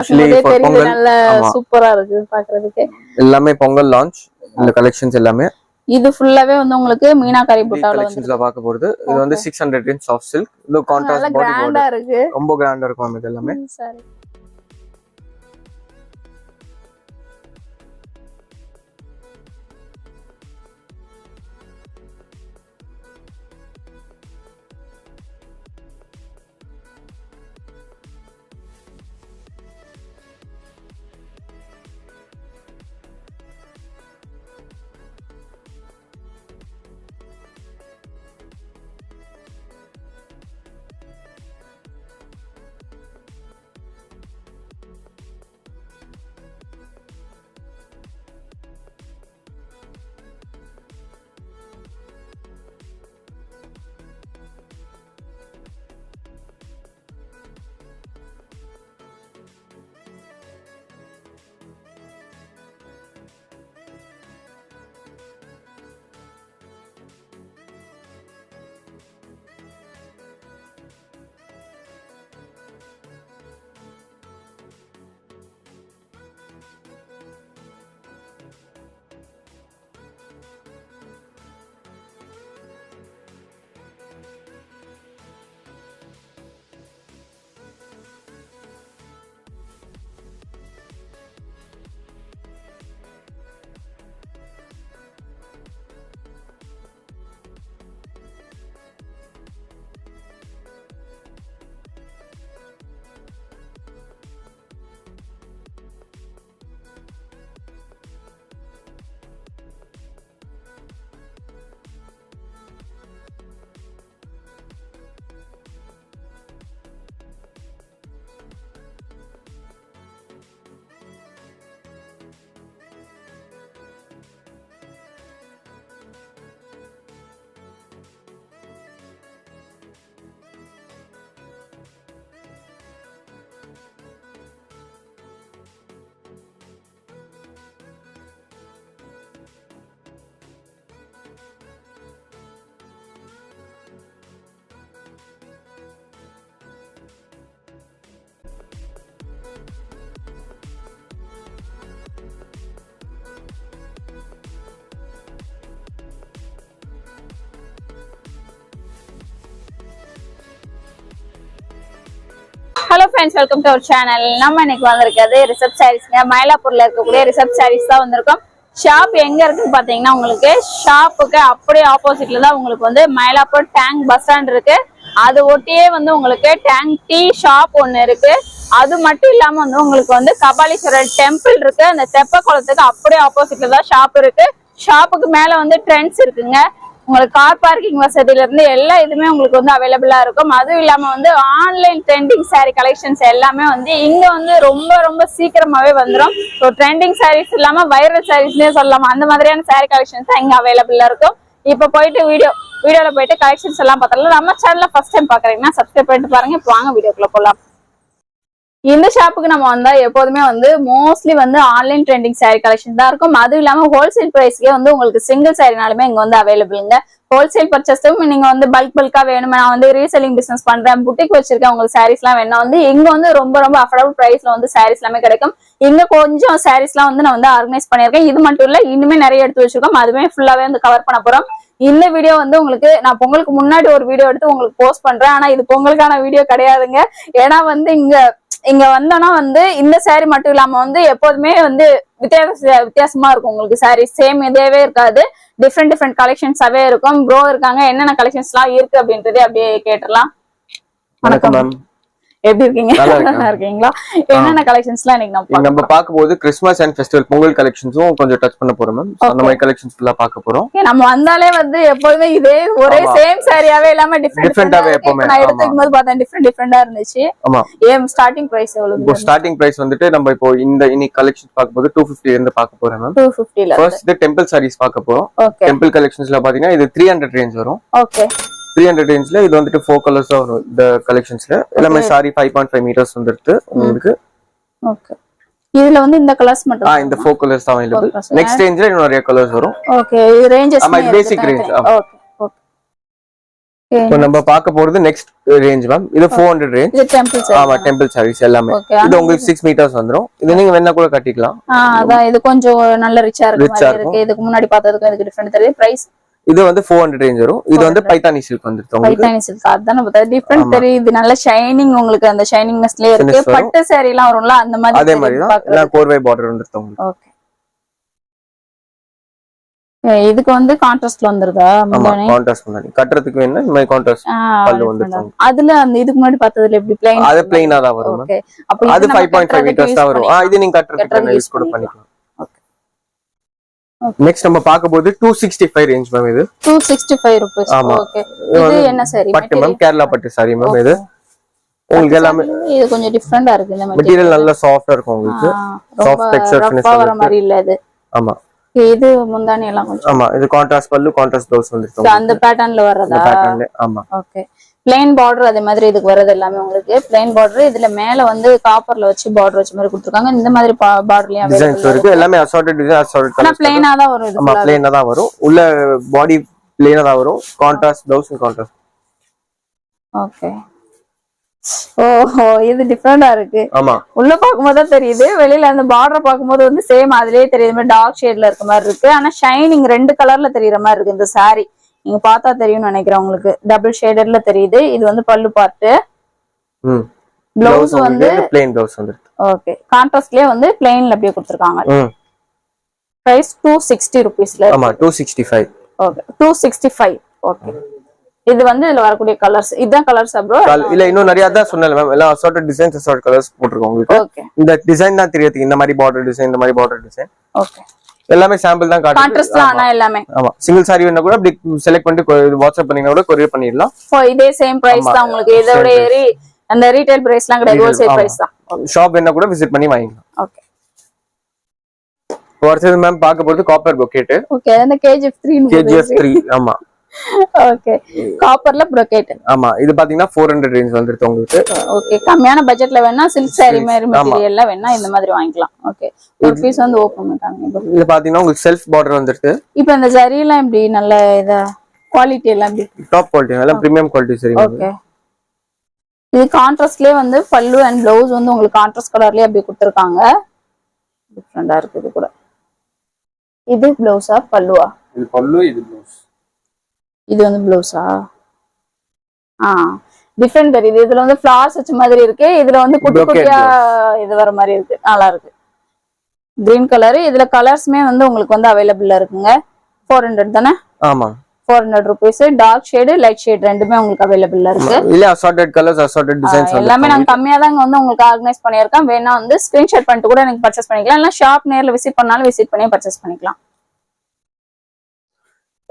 நல்ல சூப்பரா இருக்கு பாக்குறதுக்கு. எல்லாமே பொங்கல் லான்ச் இந்த கலெக்ஷன்ஸ் எல்லாமே. இது ஃபுல்லாவே வந்து உங்களுக்கு மீனாகாரி புட்டால கலெக்ஷன்ஸ்ல பார்க்க போறது. இது வந்து 600 இன்ச் சாஃப்ட் சில்க். இது கான்ட்ராஸ்ட் பாடி கிராண்டா இருக்கு. ரொம்ப கிராண்டா இருக்கும் இது எல்லாமே. சரி. Hello friends, welcome to our channel. நம்ம இன்னைக்கு வந்திருக்கிறது ரிசப்ட் சாரீஸ்ங்க. மயிலாப்பூர்ல இருக்கக்கூடிய ரிசப்ட் சாரீஸ் தான் வந்திருக்கோம். ஷாப் எங்க இருக்குன்னு பாத்தீங்கன்னா, உங்களுக்கு ஷாப்புக்கு அப்படியே ஆப்போசிட்ல தான் உங்களுக்கு வந்து மயிலாப்பூர் டேங்க் பஸ் ஸ்டாண்ட் இருக்கு. அது ஒட்டியே வந்து உங்களுக்கு டேங்க் டீ ஷாப் ஒண்ணு இருக்கு. அது மட்டும் இல்லாம வந்து உங்களுக்கு வந்து கபாலீஸ்வரர் டெம்பிள் இருக்கு. அந்த தெப்ப குளத்துக்கு அப்படியே ஆப்போசிட்ல தான் ஷாப் இருக்கு. ஷாப்புக்கு மேல வந்து ட்ரெண்ட்ஸ் இருக்குங்க. உங்களுக்கு கார் பார்க்கிங் வசதியில இருந்து எல்லா இதுமே உங்களுக்கு வந்து அவைலபிளா இருக்கும். அதுவும் இல்லாம வந்து ஆன்லைன் ட்ரெண்டிங் சாரீ கலெக்ஷன்ஸ் எல்லாமே வந்து இங்க வந்து ரொம்ப ரொம்ப சீக்கிரமாவே வந்துடும். ஸோ ட்ரெண்டிங் சாரீஸ் இல்லாம வைரல் சாரீஸ்னே சொல்லலாம். அந்த மாதிரியான சாரீ கலெக்ஷன்ஸ் தான் இங்க அவைலபிளா இருக்கும். இப்ப போயிட்டு வீடியோல போயிட்டு கலெக்ஷன்ஸ் எல்லாம் பார்த்தலாம். நம்ம சேனல்ல ஃபர்ஸ்ட் டைம் பாக்குறீங்கன்னா சப்ஸ்கிரைப் பண்ணிட்டு பாருங்க. இப்போ வாங்க வீடியோக்குள்ள போலாம். இந்த ஷாப்புக்கு நம்ம வந்தா எப்போதுமே வந்து மோஸ்ட்லி வந்து ஆன்லைன் ட்ரெண்டிங் சாரீ கலெக்ஷன் தான் இருக்கும். அதுவும் இல்லாம ஹோல்சேல் பிரைஸ்க்கே வந்து உங்களுக்கு சிங்கிள் சாரினாலுமே இங்க வந்து அவைலபிள்ங்க. ஹோல்சேல் பர்ச்சேஸும் நீங்க வந்து பல்கா வேணுமே, நான் வந்து ரீசெல்லிங் பிசினஸ் பண்றேன், புட்டிக் வச்சிருக்கேன், உங்களுக்கு சாரீஸ் எல்லாம் வேணா வந்து இங்க வந்து ரொம்ப ரொம்ப அஃபோர்டபுள் பிரைஸ்ல வந்து சாரீஸ் எல்லாமே கிடைக்கும். இங்க கொஞ்சம் சாரீஸ் எல்லாம் வந்து நான் வந்து ஆர்கனைஸ் பண்ணிருக்கேன். இது மட்டும் இல்ல, இன்னுமே நிறைய எடுத்து வச்சிருக்கோம். அதுவே ஃபுல்லாவே வந்து கவர் பண்ண போறோம். இந்த வீடியோ வந்து உங்களுக்கு நான் பொங்கலுக்கு முன்னாடி ஒரு வீடியோ எடுத்து உங்களுக்கு போஸ்ட் பண்றேன். ஆனா இது பொங்கலுக்கான வீடியோ கிடையாதுங்க. ஏன்னா வந்து இங்க வந்தோம்னா வந்து இந்த சாரி மட்டும் இல்லாம வந்து எப்போதுமே வந்து வித்தியாசமா இருக்கும். உங்களுக்கு சாரி சேம் இதேவே இருக்காது. டிஃப்ரெண்ட் கலெக்ஷன்ஸாவே இருக்கும். ப்ரோ இருக்காங்க, என்னென்ன கலெக்ஷன்ஸ் எல்லாம் இருக்கு அப்படின்றதே அப்படியே கேட்டுடலாம். வணக்கம் மேம், எப்படி இருக்கீங்க? நல்லா இருக்கீங்களா? என்னென்ன கலெக்ஷன்ஸ் எல்லாம் இன்னைக்கு நம்ம பார்க்கும்போது கிறிஸ்மஸ் அண்ட் ஃபெஸ்டிவல் பொங்கல் கலெக்ஷன்ஸும் கொஞ்சம் டச் பண்ண போறோம் மேம். அந்த மாதிரி கலெக்ஷன்ஸ் ஃபுல்லா பார்க்க போறோம். நம்ம வந்தாலே வந்து எப்போதுமே இதே ஒரே சேம் சாரியாவே இல்லாம டிஃபரெண்டாவே எப்பவுமே நான் எடுத்துக்கும்போது பார்த்தேன் டிஃபரெண்டா இருந்துச்சு. ஆமா. ஸ்டார்டிங் பிரைஸ் எவ்வளவு? இப்போ ஸ்டார்டிங் பிரைஸ் வந்துட்டு நம்ம இப்போ இன்னைக்கு கலெக்ஷன்ஸ் பார்க்கும்போது 250 இருந்து பார்க்க போறோம் மேம். 250 ல ஃபர்ஸ்ட் டெம்பிள் சாரீஸ் பார்க்க போறோம். டெம்பிள் கலெக்ஷன்ஸ்ல பாத்தீங்கன்னா இது 300 ரேஞ்ச் வரும். ஓகே. 300 ரேஞ்ச்ல இது வந்துட்டு 4 கலர்ஸ் வரும். இந்த கலெக்ஷன்ஸ்ல எல்லாமே சாரி 5.5 மீட்டர்ஸ் வந்துட்டு உங்களுக்கு. ஓகே. இதுல வந்து இந்த கலர்ஸ் மட்டும் இந்த 4 கலர்ஸ் தான் அவைலபிள். நெக்ஸ்ட் ரேஞ்ச்ல இன்னும் நிறைய கலர்ஸ் வரும். ஓகே. இது ரேஞ்சஸ் பேசிக் ரேஞ்ச். ஓகே. இப்போ நம்ம பார்க்க போறது நெக்ஸ்ட் ரேஞ்ச் மேம். இது 400 ரேஞ்ச். இது டெம்பிள் சாரி. ஆமா டெம்பிள் சாரீஸ் எல்லாமே. இது உங்களுக்கு 6 மீட்டர்ஸ் வந்துரும். இது நீங்க வேணா கூட கட்டிக்கலாம். அதான் இது கொஞ்சம் நல்ல ரிச்சா இருக்கு மாதிரி இருக்கு. இதுக்கு முன்னாடி பார்த்ததுக்கு இதுக்கு டிஃபரண்ட் தெரியுது. பிரைஸ் இது வந்து 400 ரேஞ்ச் வரும். இது வந்து பைத்தானி சில்க் வந்துருது உங்களுக்கு. பைத்தானி சில்க் அதான் பார்த்தா டிஃபரண்ட் தெரியுது. நல்ல ஷைனிங் உங்களுக்கு அந்த ஷைனிங்னஸ்லயே இருக்கு. பட்டு சாரி எல்லாம் வரும்ல அந்த மாதிரி. அதே மாதிரி தான் எல்லாம் கோர்வை பார்டர் வந்துருது உங்களுக்கு. ஓகே. இதுக்கு வந்து கான்ட்ராஸ்ட்ல வந்துருதா? முந்தானி கான்ட்ராஸ்ட் முந்தானி கட்டறதுக்கு வேணா இந்த மாதிரி கான்ட்ராஸ்ட் பல்லு வந்துரும். அதுல அந்த இதுக்கு முன்னாடி பார்த்ததுல எப்படி ப்ளைன்? அது ப்ளைனா தான் வரும். ஓகே. அப்ப அது 5.5 மீட்டர்ஸ் தான் வரும். இது நீங்க கட்டறதுக்கு யூஸ் கூட பண்ணிக்கலாம். ஓகே. நெக்ஸ்ட் நம்ம பார்க்க போறது 265 ரேஞ்ச் மேம். இது 265 ரூபீஸ். ஓகே. இது என்ன சாரி? பட்டு மேம். கேரளா பட்டு சாரி மேம். இது உங்களுக்கு எல்லாமே இது கொஞ்சம் டிஃபரண்டா இருக்கு. இந்த மெட்டீரியல் நல்ல சாஃப்ட்டா இருக்கும் உங்களுக்கு. சாஃப்ட் டெக்ஸ்சர் ஃபினிஷ் வர மாதிரி இல்ல இது. ஆமா. இது முந்தானி எல்லாம் கொஞ்சம். ஆமா இது கான்ட்ராஸ்ட் பல்லு கான்ட்ராஸ்ட் ப்ளவுஸ் வந்துருக்கும். அந்த பேட்டர்ன்ல வரதா? அந்த பேட்டர்ன்ல. ஆமா. ஓகே. plain border அதே மாதிரி இதுக்கு வரது எல்லாமே உங்களுக்கு plain border. இதுல மேல வந்து காப்பர்ல வச்சு border வச்ச மாதிரி கொடுத்திருக்காங்க. இந்த மாதிரி borderலயும் அவேலபிள் இருக்கு. எல்லாமே assorted design assorted colors. plain ஆ தான் வரும் இது. ஆமா plain ஆ தான் வரும். உள்ள பாடி plain ஆ தான் வரும். Contrast blouse contrast. ஓகே. ஓஹோ இது டிஃபரெண்டா இருக்கு. ஆமா உள்ள பாக்கும்போது தெரியுது. வெளியில அந்த பார்டர் பாக்கும்போது வந்து சேம் அதுலயே தெரியுற மாதிரி டார்க் ஷேட்ல இருக்க மாதிரி இருக்கு. ஆனா ஷைனிங் ரெண்டு கலர்ல தெரியுற மாதிரி இருக்கு இந்த saree. நீங்க பார்த்தா தெரியும்னு நினைக்கிறேன் உங்களுக்கு. டபுள் ஷேடட்ல தெரியுது. இது வந்து பல்லு பார்ட். ப்ளவுஸ் வந்து plain ப்ளவுஸ் வந்துருக்கு. ஓகே. கான்ட்ராஸ்ட்லயே வந்து plainல அப்படியே கொடுத்திருக்காங்க. பிரைஸ் 260 ரூபீஸ்ல. ஆமா 265. ஓகே 265. ஓகே. இது வந்து இதுல வரக்கூடிய கலர்ஸ். இதான் கலர்ஸ் ப்ரோ? இல்ல இன்னும் நிறைய தான் சொன்னேன் மேம். எல்லாம் assorted designs assorted colors போட்டுருக்கோம் உங்களுக்கு. ஓகே. இந்த டிசைன் தான் தெரியுது. இந்த மாதிரி border design இந்த மாதிரி border design. ஓகே. எல்லாமே சாம்பிள் தான் காட்டுது. கான்ட்ராஸ்ட் தான் ஆனா எல்லாமே. ஆமா சிங்கிள் saree வேணா கூட அப்படி செலக்ட் பண்ணிட்டு வாட்ஸ்அப் பண்ணீங்கன்னா கூட கொரியர் பண்ணிடலாம். இதே சேம் பிரைஸ் தான் உங்களுக்கு. இதோட ஏறி அந்த ரீட்டைல் பிரைஸ்லாம் கிடையாது. ஹோல்சேல் பிரைஸ் தான். ஷாப் வேணா கூட விசிட் பண்ணி வாங்கிக்கலாம். ஓகே. அடுத்தது மேம் பார்க்க போறது காப்பர் brocade. ஓகே அந்த KGF3 ஆமா. ஓகே காப்பர்ல brocade. ஆமா இது பாத்தீங்கன்னா 400 ரேஞ்ச் வந்துருது உங்களுக்கு. ஓகே கம்மியான பட்ஜெட்ல வேணா சில்க் saree மாதிரி மெட்டீரியல்ல வேணா இந்த மாதிரி வாங்கிக்கலாம். ஓகே ஒரு பீஸ் வந்து ஓபன் பண்ணிட்டாங்க. இது பாத்தீங்கன்னா உங்களுக்கு செல்ஃப் பார்டர் வந்துருது. இப்போ இந்த saree எல்லாம் எப்படி நல்ல இத குவாலிட்டி எல்லாம் எப்படி? டாப் குவாலிட்டி எல்லாம் பிரீமியம் குவாலிட்டி saree. ஓகே இது கான்ட்ராஸ்ட்லயே வந்து பல்லு அண்ட் ப்ளவுஸ் வந்து உங்களுக்கு கான்ட்ராஸ்ட் கலர்லயே அப்படியே கொடுத்திருக்காங்க. டிஃபரெண்டா இருக்கு இது கூட. இது ப்ளவுஸா பல்லுவா? இது பல்லு இது ப்ளவுஸ். இது வந்து ப்ளவுஸா? டிஃபரெண்ட் தெரியுது. இதுல வந்து ஃபிளார்ஸ் வச்ச மாதிரி இருக்கு. இதுல வந்து குட்டி குட்டியா இது வர மாதிரி இருக்கு. நல்லா இருக்கு. Green colour. இதுல கலர்ஸ்மே வந்து உங்களுக்கு வந்து அவைலபிளா இருக்குங்க. 400 தானே? ஆமா 400 rupees. Dark shade light shade ரெண்டுமே உங்களுக்கு அவைலபிளா இருக்கு. இல்ல assorted colors assorted designs எல்லாமே நாங்க கம்மியா தான் வந்து உங்களுக்கு ஆர்கனைஸ் பண்ணியிருக்கோம். வேணா வந்து ஸ்கிரீன்ஷாட் பண்ணிட்டு கூட நீங்க பர்ச்சேஸ் பண்ணிக்கலாம். இல்ல ஷாப் நேர்ல விசிட் பண்ணாலும் விசிட் பண்ணி பர்ச்சேஸ் பண்ணிக்கலாம்.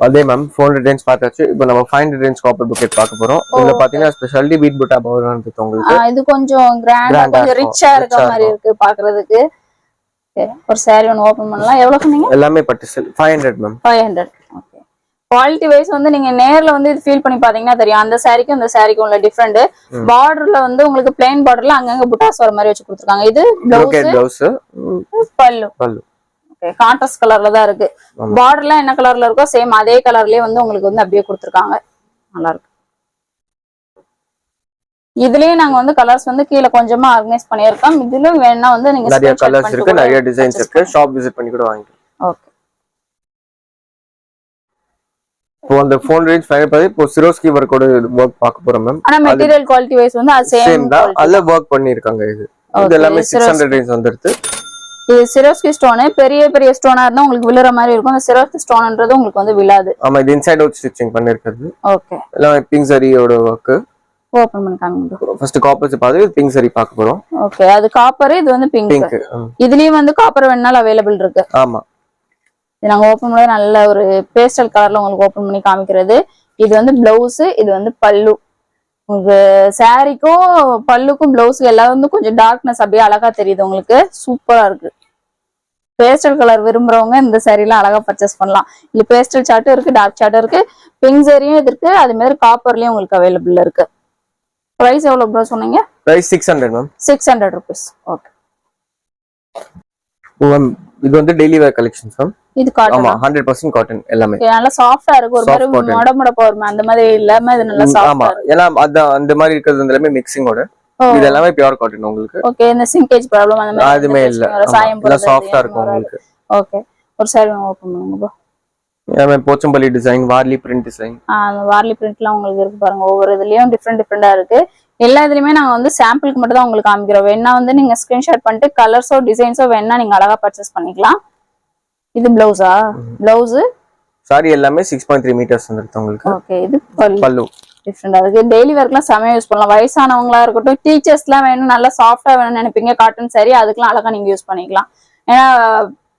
அதே மேம் 400 ரேஞ்ச் பார்த்தாச்சு. இப்போ நம்ம 500 ரேஞ்ச் காப்பர் brocade பார்க்க போறோம். இதுல பாத்தீங்கன்னா ஸ்பெஷாலிட்டி பீட் புட்டா பவர் வந்து உங்களுக்கு. இது கொஞ்சம் கிராண்டா கொஞ்சம் ரிச்சா இருக்க மாதிரி இருக்கு பாக்குறதுக்கு. ஒரு saree ஒன்னு ஓபன் பண்ணலாம். எவ்வளவு சொன்னீங்க? எல்லாமே பட்டு செல் 500 மேம். 500. ஓகே. குவாலிட்டி வைஸ் வந்து நீங்க நேர்ல வந்து இது ஃபீல் பண்ணி பாத்தீங்கன்னா தெரியும். அந்த சாரிக்கும் இந்த சாரிக்கும் உள்ள டிஃபரெண்ட். பார்டர்ல வந்து உங்களுக்கு plain பார்டர்ல அங்கங்க புட்டாஸ் வர மாதிரி வச்சு கொடுத்திருக்காங்க. இது ப்ளவுஸ் பல்லு. ஓகே கான்ட்ராஸ்ட் கலர்ல தான் இருக்கு. பார்டர்ல என்ன கலர்ல இருக்கோ சேம் அதே கலர்லயே வந்து உங்களுக்கு வந்து அப்படியே கொடுத்திருக்காங்க. நல்லா இருக்கு. இதுலயே நாங்க வந்து கலர்ஸ் வந்து கீழ கொஞ்சமா ஆர்கனைஸ் பண்ணியிருக்கோம். இதுல வேணா வந்து நீங்க நிறைய கலர்ஸ் இருக்கு, நிறைய டிசைன்ஸ் இருக்கு. ஷாப் விசிட் பண்ணி கூட வாங்கிக்கலாம். ஓகே. இப்போ அந்த 4 ரேஞ்ச் ஃபைனல் பண்ணி இப்போ சிரோஸ்கி வர்க்கோட வர்க் பார்க்க போறோம் மேம். ஆனா மெட்டீரியல் குவாலிட்டி வைஸ் வந்து அது சேம் தான். அதுல வர்க் பண்ணிருக்காங்க. இது எல்லாமே 600 ரேஞ்ச் வந்துருது. இது சிரோஸ்கி ஸ்டோன். பெரிய பெரிய ஸ்டோனா இருந்தா உங்களுக்கு விழுற மாதிரி இருக்கும். அந்த சிரோஸ்கி ஸ்டோன்ன்றது உங்களுக்கு வந்து விழாது. ஆமா இது இன்சைட் அவுட் ஸ்டிச்சிங் பண்ணிருக்கிறது. ஓகே எல்லாம் பிங்க் சரியோட வர்க். ஓபன் பண்ணி காமிங்க. ஃபர்ஸ்ட் காப்பர் பாத்து பிங்க் சரி பார்க்க போறோம். ஓகே அது காப்பர். இது வந்து பிங்க். இதுலயும் வந்து காப்பர் வேணாலும் அவேலபிள் இருக்கு. ஆமா இது நாங்க ஓபன் பண்ணி நல்ல ஒரு பேஸ்டல் கலர்ல உங்களுக்கு ஓபன் பண்ணி காமிக்கிறது. இது வந்து பிளவுஸ். இது வந்து பல்லு. உங்களுக்கு சாரிக்கும் பல்லுக்கும் பிளவுஸுக்கு எல்லாம் வந்து கொஞ்சம் டார்க்னஸ் அப்படியே அழகா தெரியுது. உங்களுக்கு சூப்பரா இருக்கு. பேஸ்டல் கலர் விரும்புறவங்க இந்த சாரீலாம் அழகா பர்ச்சேஸ் பண்ணலாம். இல்ல பேஸ்டல் சார்ட்டும் இருக்கு, டார்க் சார்ட்டும் இருக்கு, பிங்க் சாரியும் இருக்கு, அதே மாதிரி காப்பர்லயும் உங்களுக்கு அவைலபிள் இருக்கு. பிரைஸ் எவ்வளவு ப்ரோ சொன்னீங்க? Price 600 ma'am. 600 ரூபீஸ். ஓகே. இது வந்து டெய்லி வேர் கலெக்ஷன்ஸ் மேம். இது காட்டன். ஆமா 100% காட்டன் எல்லாமே. நல்லா சாஃப்ட்டா இருக்கு. ஒரு மாதிரி மொட போறமே அந்த மாதிரி இல்லாம இது நல்லா சாஃப்ட்டா. ஆமா எல்லாம் அந்த மாதிரி இருக்குது எல்லாமே மிக்சிங்கோட. இது எல்லாமே பியூர் காட்டன் உங்களுக்கு. ஓகே. இந்த சிங்கேஜ் ப்ராப்ளம் அந்த மாதிரி அதுமே இல்ல. எல்லாம் சாஃப்ட்டா இருக்கும் உங்களுக்கு. ஓகே. ஒரு சாரி ஓபன் பண்ணுங்க bro. எல்லாமே Pochampalli design, Warli print design. அந்த வார்லி பிரிண்ட்லாம் உங்களுக்கு இருக்கு பாருங்க. ஒவ்வொரு இதுலயும் டிஃபரெண்டா இருக்கு. எல்லா இதுலயுமே நாங்க வந்து சாம்பிளுக்கு மட்டும் தான் உங்களுக்கு காமிக்கிறோம். வேணா வந்து நீங்க ஸ்கிரீன்ஷாட் பண்ணிட்டு கலர்ஸோ டிசைன்ஸோ வேணா நீங்க அழகா பர்ச்சேஸ் பண்ணிக்கலாம். இது பிளவுஸா? பிளவுஸ் சாரி எல்லாமே 6.3 மீட்டர்ஸ் வந்துருக்கு உங்களுக்கு. ஓகே. இது பல்லு டிஃபரெண்டா இருக்கு. டெய்லி வேர்க்லாம் செமையா யூஸ் பண்ணலாம். வயசானவங்களா இருக்கட்டும், டீச்சர்ஸ்லாம் வேணும் நல்லா சாஃப்டா வேணும்னு நினைப்பீங்க காட்டன் சாரி, அதுக்கெல்லாம் அழகா நீங்க யூஸ் பண்ணிக்கலாம். ஏன்னா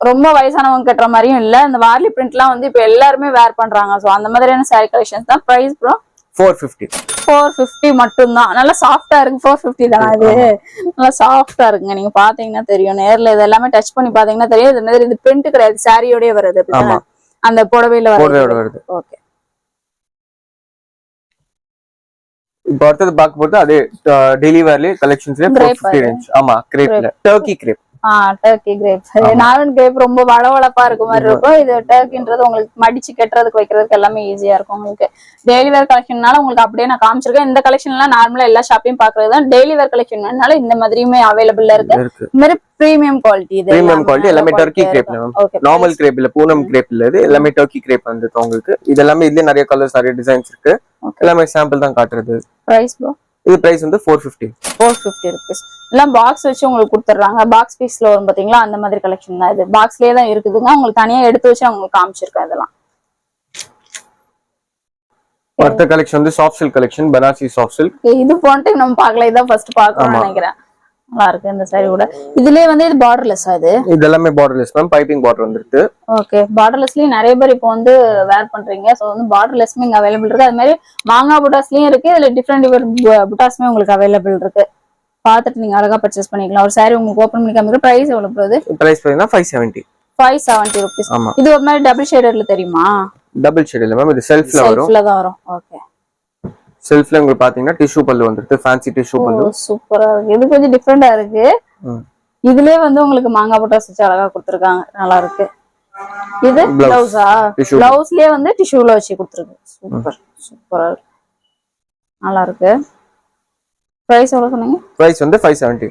ரொம்ப வயசானவங்க கட்டுற மாதிரியும் இல்ல. இந்த வார்லி பிரிண்ட்லாம் வந்து இப்ப எல்லாருமே வேர் பண்றாங்க. சோ அந்த மாதிரியான சாரி கலெக்ஷன்ஸ் தான். பிரைஸ் ப்ரோ 450 மட்டும் தான். நல்லா சாஃப்டா இருக்கு. 450 தானா இது? நல்லா சாஃப்டா இருக்குங்க. நீங்க பாத்தீங்கன்னா தெரியும். நேர்ல இது எல்லாமே டச் பண்ணி பாத்தீங்கன்னா தெரியும். இது மாதிரி இது பிரிண்ட் கிடையாது, சாரியோடய வருது. அந்த புடவையில வருது. ஓகே. இப்போ அடுத்து பார்க்கும்போது அதே டெய்லி வேர்லயே கலெக்ஷன்ஸ்ல 450 ரேஞ்ச். ஆமா கிரேப்ல Turkey crepe. Turkey crepe. Normal crepe ரொம்ப வளவளப்பா இருக்க மாதிரி இருக்கும். இது டர்க்கின்றது உங்களுக்கு மடிச்சு கட்டுறதுக்கு வைக்கிறதுக்கு எல்லாமே ஈஸியா இருக்கும். உங்களுக்கு டெய்லி வேர் கலெக்ஷன்னால உங்களுக்கு அப்படியே நான் காமிச்சிருக்கேன். இந்த கலெக்ஷன் எல்லாம் நார்மலா எல்லா ஷாப்பையும் பாக்குறது தான். டெய்லி வேர் கலெக்ஷன்னால இந்த மாதிரியுமே அவைலபிள் இருக்கு. இந்த மாதிரி பிரீமியம் குவாலிட்டி. இது பிரீமியம் குவாலிட்டி எல்லாமே டர்க்கி கிரேப்ல மேம். நார்மல் கிரேப் இல்ல, பூனம் கிரேப் இல்ல, இது எல்லாமே டர்க்கி கிரேப் வந்து உங்களுக்கு. இது எல்லாமே இதுல நிறைய கலர்ஸ் நிறைய டிசைன்ஸ் இருக்கு. எல்லாமே சாம்பிள் தான் காட்டுறது. Price bro? இது பிரைஸ் வந்து 450 rupees. எல்லாம் பாக்ஸ் வச்சு உங்களுக்கு கொடுத்துறாங்க. பாக்ஸ் பீஸ்ல வரும் பாத்தீங்களா, அந்த மாதிரி கலெக்ஷன் தான் இது. பாக்ஸ்லயே தான் இருக்குதுங்க. உங்களுக்கு தனியா எடுத்து வச்சு உங்களுக்கு காமிச்சிருக்கேன் இதெல்லாம். அடுத்த கலெக்ஷன் வந்து soft silk collection, Banarasi soft silk. இது போன டைம் நம்ம பார்க்கல, இதான் ஃபர்ஸ்ட் பார்க்கணும்னு நினைக்கிறேன். நல்லா இருக்கு இந்த சாரி கூட. இதுலயே வந்து இது பார்டர்லெஸ்ஸா? இது எல்லாமே பார்டர்லெஸ் மேம். பைப்பிங் பார்டர் வந்துருக்கு. ஓகே. பார்டர்லெஸ்லயும் நிறைய பேர் இப்போ வந்து வேர் பண்றீங்க. சோ வந்து பார்டர்லெஸ்மே இங்க அவைலபிள் இருக்கு. அது மாதிரி மாங்காய் புட்டாஸ்லயும் இருக்கு. இதுல டிஃபரெண்ட் புட்டாஸ்மே உங்களுக்கு அவைலபிள் இருக்கு. பாத்துட்டு நீங்க அழகா பர்ச்சேஸ் பண்ணிக்கலாம். ஒரு சாரி உங்களுக்கு ஓபன் பண்ணி காமிக்கிறேன். பிரைஸ் எவ்வளவு போகுது? பிரைஸ் பாத்தீங்கன்னா 570 rupees. இது ஒரு மாதிரி டபுள் ஷேடர்ல தெரியுமா? டபுள் ஷேட் இல்ல மேம், இது செல்ஃப்ல வரும். செல்ஃப்ல தான் வரும். ஓகே. செல்ஃப்ல உங்களுக்கு பாத்தீங்கன்னா டிஷ்யூ பல்லு வந்துருக்கு. ஃபேன்சி டிஷ்யூ பல்லு. சூப்பரா இருக்கு. இது கொஞ்சம் டிஃபரெண்டா இருக்கு. இதுலயே வந்து உங்களுக்கு மாங்காய் புட்டாஸ் வச்சு அழகா கொடுத்திருக்காங்க. நல்லா இருக்கு. இது பிளவுஸா? பிளவுஸ்லயே வந்து டிஷ்யூல வச்சு கொடுத்திருக்கு. சூப்பரா இருக்கு. நல்லா இருக்கு. பிரைஸ் எவ்வளவு சொன்னீங்க? பிரைஸ் வந்து 570.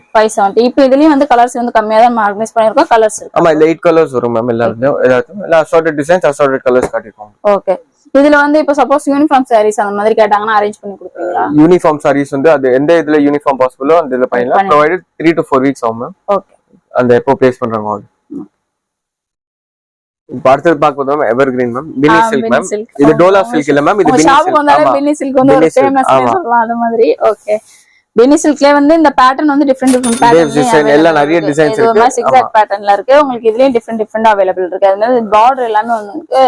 இப்போ இதுலயும் வந்து கலர்ஸ் வந்து கம்மியா தான் ஆர்கனைஸ் பண்ணிருக்கோம். கலர்ஸ் இருக்கு. ஆமா, 8 கலர்ஸ் வரும் மேம். எல்லா அசார்ட்டட் டிசைன்ஸ், அசார்ட்டட் கலர்ஸ் காட்டிருக்கோம். ஓகே. இதுல வந்து இப்ப சப்போஸ் யூனிஃபார்ம் சாரீஸ் அந்த மாதிரி கேட்டாங்கன்னா அரேஞ்ச் பண்ணி கொடுப்பீங்களா? யூனிஃபார்ம் சாரீஸ் வந்து அது எந்த இதுல யூனிஃபார்ம் பாசிபிளோ அந்த இதுல பண்ணலாம். ப்ரொவைடட் 3 to 4 வீக்ஸ் ஆகும் மேம். ஓகே. அந்த எப்போ பிளேஸ் பண்றாங்க அது. அடுத்து பார்க்கும்போது மேம் எவர்கிரீன் மேம், பின்னி சில்க் மேம். இது டோலா சில்க் இல்ல மேம், இது பின்னி சில்க். ஆமா, பின்னி சில்க் வந்து ஒரு ஃபேமஸ் சொல்லலாம் அந்த மாதிரி. ஓகே. பின்னி சில்க்ல வந்து இந்த பேட்டர்ன் வந்து டிஃபரெண்ட் பேட்டர்ன் எல்லாம் நிறைய டிசைன்ஸ் இருக்கு. இது சிக்ஸாக் பேட்டர்ன்ல இருக்கு. உங்களுக்கு இதுலயும் டிஃபரெண்ட் அவைலபிள் இருக்கு. அதனால பார்டர் எல்லாமே வந்து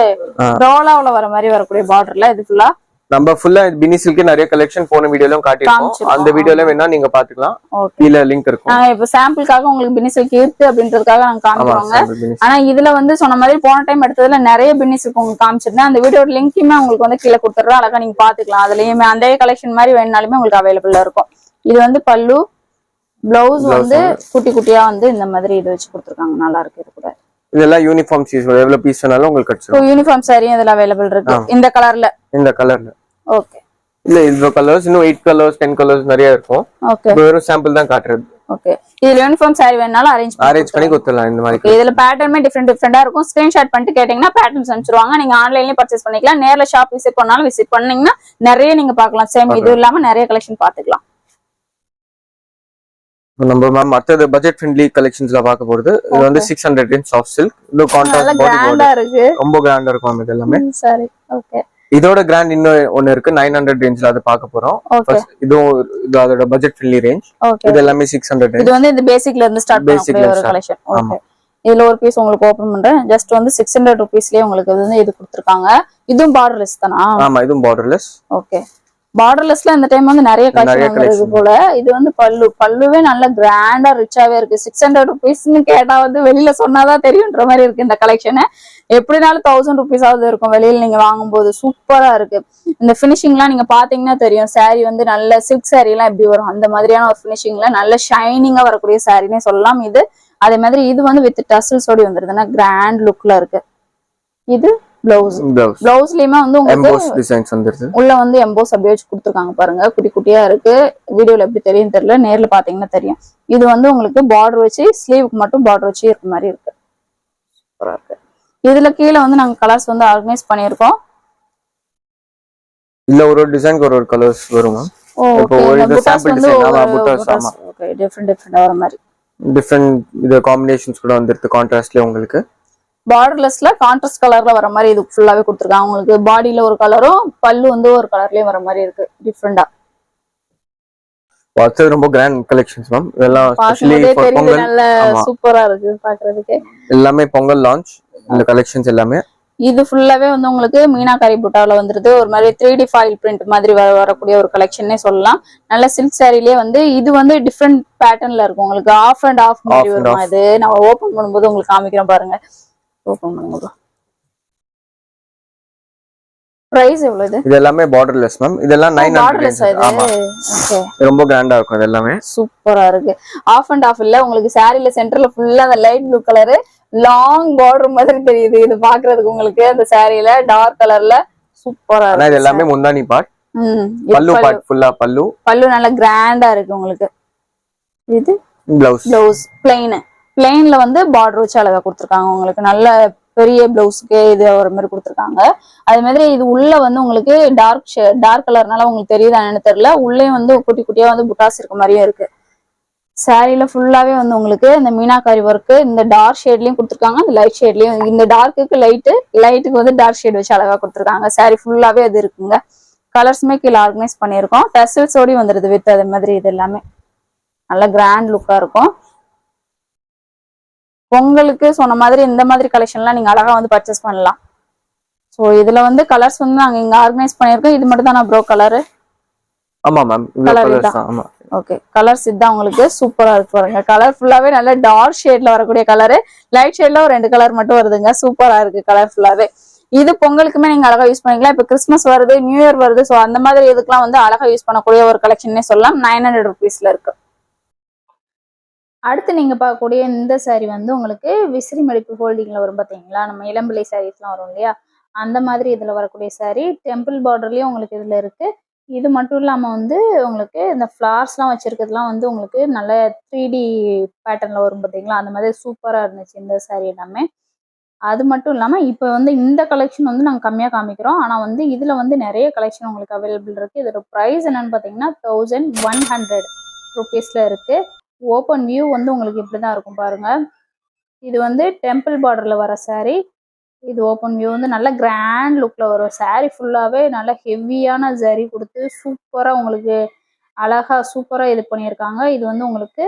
ரோலாவுல வர மாதிரி வரக்கூடிய பார்டர்ல இது ஃபுல்லா நம்ம ஃபுல்லா பின்னி சில்க் நிறைய கலெக்ஷன் போன வீடியோலயும் காட்டிருக்கோம். அந்த வீடியோல வேணா நீங்க பாத்துக்கலாம். கீழ லிங்க் இருக்கும். இப்போ சாம்பிளுக்காக உங்களுக்கு பின்னி சில்க் இருக்கு அப்படின்றதுக்காக நாங்க காமிக்கிறோங்க. ஆனா இதுல வந்து சொன்ன மாதிரி போன டைம் எடுத்ததுல நிறைய பின்னி சில்க் உங்களுக்கு காமிச்சிருந்தேன். அந்த வீடியோட லிங்க்குமே உங்களுக்கு வந்து கீழே கொடுத்துறோம். அழகா நீங்க பாத்துக்கலாம். அதுலயுமே அந்த கலெக்ஷன் மாதிரி வேணும்னாலுமே உங்களுக்கு அவைலபிளா இருக்கும். இது வந்து பல்லு, பிளவுஸ் வந்து குட்டி குட்டியா வந்து இந்த மாதிரி இது வச்சு கொடுத்துருக்காங்க. நல்லா இருக்கு. இது கூட இதெல்லாம் யூனிஃபார்ம் சீஸ் எவ்வளவு பீஸ் வேணாலும் உங்களுக்கு கிடைச்சிரும். யூனிஃபார்ம் சாரியும் இதுல அவைலபிள் இருக்கு. இந்த கலர்ல. ஓகே. இல்ல இந்த கலர்ஸ் இன்னும் 8 கலர்ஸ் 10 கலர்ஸ் நிறைய இருக்கும். ஓகே. வெறும் சாம்பிள் தான் காட்டுறது. ஓகே. இதுல யூனிஃபார்ம் சாரி வேணாலும் அரேஞ்ச் பண்ணி கொடுத்துடலாம் இந்த மாதிரி. இதுல பேட்டர்னுமே டிஃபரெண்டா இருக்கும். ஸ்கிரீன்ஷாட் பண்ணிட்டு கேட்டீங்கன்னா பேட்டர்ன்ஸ் அனுப்பிச்சிருவாங்க. நீங்க ஆன்லைன்லயே பர்ச்சேஸ் பண்ணிக்கலாம். நேர்ல ஷாப் விசிட் பண்ணாலும் விசிட் பண்ணீங்கன்னா நிறைய நீங்க பார்க்கலாம். சேம் இது இல்லாம நிறைய கலெக்ஷன் பாத்துக்கலாம். நம்ம மேம் அடுத்து பட்ஜெட் ஃப்ரெண்ட்லி கலெக்ஷன்ஸ்ல பார்க்க போறது. இது வந்து 600 ரேஞ்ச் சாஃப்ட் சில்க். இது கான்ட்ராஸ்ட் பாடி இருக்கு. ரொம்ப கிராண்டா இருக்கும் இது எல்லாமே. சரி. ஓகே. இதோட கிராண்ட் இன்னும் ஒன்னு இருக்கு 900 ரேஞ்ச்ல அது பார்க்க போறோம். இது அதோட பட்ஜெட் ஃப்ரெண்ட்லி ரேஞ்ச். இது எல்லாமே 600 ரேஞ்ச். இது வந்து இந்த பேசிக்ல இருந்து ஸ்டார்ட் பண்ணக்கூடிய ஒரு கலெக்ஷன். ஓகே. இதுல ஒரு பீஸ் உங்களுக்கு ஓபன் பண்றேன். ஜஸ்ட் வந்து 600 ரூபீஸ்லயே உங்களுக்கு வந்து இது கொடுத்திருக்காங்க. இதுவும் பார்டர்லெஸ் தானா? ஆமா, இதுவும் பார்டர்லெஸ். ஓகே. பார்டர்லெஸ்ல இந்த டைம் வந்து நிறைய கலெக்ஷன் இருக்கு போல. இது வந்து பல்லுவே நல்ல கிராண்டா ரிச்சாவே இருக்கு. 600 ரூபீஸ்னு கேட்டா வந்து வெளியில சொன்னாதான் தெரியும்ன்ற மாதிரி இருக்கு இந்த கலெக்ஷன். எப்படினாலும் 1000 ரூபீஸ் ஆகுது இருக்கும் வெளியில நீங்க வாங்கும்போது. சூப்பரா இருக்கு. இந்த பினிஷிங் எல்லாம் நீங்க பாத்தீங்கன்னா தெரியும். சாரி வந்து நல்ல சில்க் சாரி எல்லாம் எப்படி வரும் அந்த மாதிரியான ஒரு பினிஷிங்ல நல்ல ஷைனிங்கா வரக்கூடிய சாரினே சொல்லலாம். இது அதே மாதிரி இது வந்து வித் டசல்ஸோட வந்துருதுன்னா கிராண்ட் லுக்ல இருக்கு. இது பிளவுஸ். பிளவுஸ்லயுமே வந்து உங்களுக்கு உள்ள வந்து எம்போஸ் அப்படியே வச்சு கொடுத்துருக்காங்க பாருங்க. குட்டி குட்டியா இருக்கு. வீடியோல எப்படி தெரியும் தெரியல, நேர்ல பாத்தீங்கன்னா தெரியும். இது வந்து உங்களுக்கு பார்டர் வச்சு ஸ்லீவுக்கு மட்டும் பார்டர் வச்சு இருக்க மாதிரி இருக்கு. சூப்பரா இருக்கு. இதுல கீழே வந்து நாங்க கலர்ஸ் வந்து ஆர்கனைஸ் பண்ணிருக்கோம். இல்ல ஒரு டிசைனுக்கு ஒரு கலர்ஸ் வரும் மேம். இப்போ ஒரு இது சாம்பிள் டிசைன் ஆமா புட்டாஸ் ஆமா. ஓகே டிஃபரண்ட் வர மாதிரி டிஃபரண்ட் இது காம்பினேஷன்ஸ் கூட வந்துருது கான்ட்ராஸ்ட்ல உங்களுக்கு. பார்டர்லெஸ்ல கான்ட்ராஸ்ட் கலர்ல வர மாதிரி இது ஃபுல்லாவே கொடுத்துருக்காங்க. உங்களுக்கு பாடியில ஒரு கலரும் பல்லு வந்து ஒரு கலர்லயும் வர மாதிரி இருக்கு டிஃபரெண்டா. வாட்ஸ் ரொம்ப கிராண்ட் கலெக்ஷன்ஸ் மேம். இதெல்லாம் ஸ்பெஷலி ஃபார் பொங்கல். நல்ல சூப்பரா இருக்கு பாக்குறதுக்கு. எல்லாமே பொங்கல் லான்ச் இந்த கலெக்ஷன்ஸ் எல்லாமே. இது ஃபுல்லாவே வந்து உங்களுக்கு மீனாகாரி புட்டாவில வந்துருது. ஒரு மாதிரி 3D ஃபாயில் பிரிண்ட் மாதிரி வரக்கூடிய ஒரு கலெக்ஷனே சொல்லலாம். நல்ல சில்க் சாரிலேயே வந்து இது வந்து டிஃப்ரெண்ட் பேட்டர்ன்ல இருக்கும். உங்களுக்கு ஆஃப் அண்ட் ஆஃப் மாதிரி வரும். அது நான் ஓபன் பண்ணும்போது உங்களுக்கு காமிக்கிறேன் பாருங்க. ஓபன் பண்ணுங்க. பிரைஸ் எவ்வளவு இது? இது எல்லாமே பார்டர்லெஸ் மேம். இதெல்லாம் 900. ஆமா ஓகே. ரொம்ப கிராண்டா இருக்கும். இது எல்லாமே சூப்பரா இருக்கு. ஆஃப் அண்ட் ஆஃப் இல்ல, உங்களுக்கு சாரில சென்டர்ல ஃபுல்லா அந்த light blue colour long border மாதிரி தெரியுது. இது பாக்குறதுக்கு உங்களுக்கு அந்த சாரில டார்க் கலர்ல சூப்பரா இருக்கு. இது எல்லாமே முந்தானி பார்ட். பல்லு பார்ட் ஃபுல்லா பல்லு நல்ல கிராண்டா இருக்கு உங்களுக்கு. இது பிளவுஸ் பிளைன்ல வந்து பார்டர் வச்சு அழகா கொடுத்துருக்காங்க. உங்களுக்கு நல்ல பெரிய பிளவுஸ்க்கு இது ஒரு மாதிரி கொடுத்துருக்காங்க. அதே மாதிரி இது உள்ள வந்து உங்களுக்கு டார்க் கலர்னால உங்களுக்கு தெரியுதான்னு தெரியல. உள்ளேயும் வந்து குட்டி குட்டியா வந்து புட்டாஸ் இருக்க மாதிரியும் இருக்கு. சாரில ஃபுல்லாவே வந்து உங்களுக்கு இந்த மீனாகாரி ஒர்க்கு இந்த டார்க் ஷேட்லயும் கொடுத்துருக்காங்க, இந்த லைட் ஷேட்லயும். இந்த டார்க்குக்கு லைட்டுக்கு வந்து டார்க் ஷேட் வச்சு அழகா கொடுத்துருக்காங்க. சாரி ஃபுல்லாவே அது இருக்குங்க. கலர்ஸுமே கீழே ஆர்கனைஸ் பண்ணியிருக்கோம். டசல்ஸோடய வந்துருது வித் அதே மாதிரி. இது எல்லாமே நல்ல கிராண்ட் லுக்கா இருக்கும். பொங்கலுக்கு சொன்ன மாதிரி இந்த மாதிரி கலெக்ஷன்லாம் நீங்க அழகா வந்து பர்ச்சேஸ் பண்ணலாம். ஸோ இதுல வந்து கலர்ஸ் வந்து நாங்க இங்க ஆர்கனைஸ் பண்ணியிருக்கோம். இது மட்டும் தான் ப்ரோ கலரு. ஆமா மேம். ஆமா ஓகே. கலர்ஸ் இதுதான் உங்களுக்கு சூப்பரா இருக்கு பாருங்க. கலர் ஃபுல்லாவே நல்ல டார்க் ஷேட்ல வரக்கூடிய கலரு, லைட் ஷேட்ல ஒரு 2 கலர் மட்டும் வருதுங்க. சூப்பரா இருக்கு கலர் ஃபுல்லாவே. இது பொங்கலுக்குமே நீங்க அழகா யூஸ் பண்ணிக்கலாம். இப்ப கிறிஸ்மஸ் வருது, நியூ இயர் வருது. ஸோ அந்த மாதிரி இதுக்கெல்லாம் வந்து அழகா யூஸ் பண்ணக்கூடிய ஒரு கலெக்ஷன்னே சொல்லலாம். 900 rupeesல இருக்கு. அடுத்து நீங்க பார்க்கக்கூடிய இந்த சாரி வந்து உங்களுக்கு விசிறி மடிப்பு ஹோல்டிங்ல வரும் பாத்தீங்களா, நம்ம இளம்பிள்ளை சாரீஸ்லாம் வரும் இல்லையா, அந்த மாதிரி இதுல வரக்கூடிய சாரி. டெம்பிள் பார்டர்லயும் உங்களுக்கு இதுல இருக்கு. இது மட்டும் இல்லாம வந்து உங்களுக்கு இந்த ஃபிளார்ஸ்லாம் வச்சிருக்கிறதுலாம் வந்து உங்களுக்கு நல்ல 3D பேட்டர்ன்ல வரும் பாத்தீங்களா, அந்த மாதிரி சூப்பரா இருந்துச்சு இந்த சாரி எல்லாமே. அது மட்டும் இல்லாம இப்ப வந்து இந்த கலெக்ஷன் வந்து நாங்க கம்மியா காமிக்கிறோம். ஆனா வந்து இதுல வந்து நிறைய கலெக்ஷன் உங்களுக்கு அவைலபிள் இருக்கு. இதோட பிரைஸ் என்னன்னு பாத்தீங்கன்னா 1100 rupeesல இருக்கு. ஓப்பன் வியூ வந்து உங்களுக்கு இப்படிதான் இருக்கும் பாருங்க. இது வந்து டெம்பிள் பார்டர்ல வர சாரி. இது ஓப்பன் வியூ வந்து நல்ல கிராண்ட் லுக்ல வரும். சாரி ஃபுல்லாவே நல்ல ஹெவியான ஜரி கொடுத்து சூப்பரா உங்களுக்கு அழகா சூப்பரா இது பண்ணியிருக்காங்க. இது வந்து உங்களுக்கு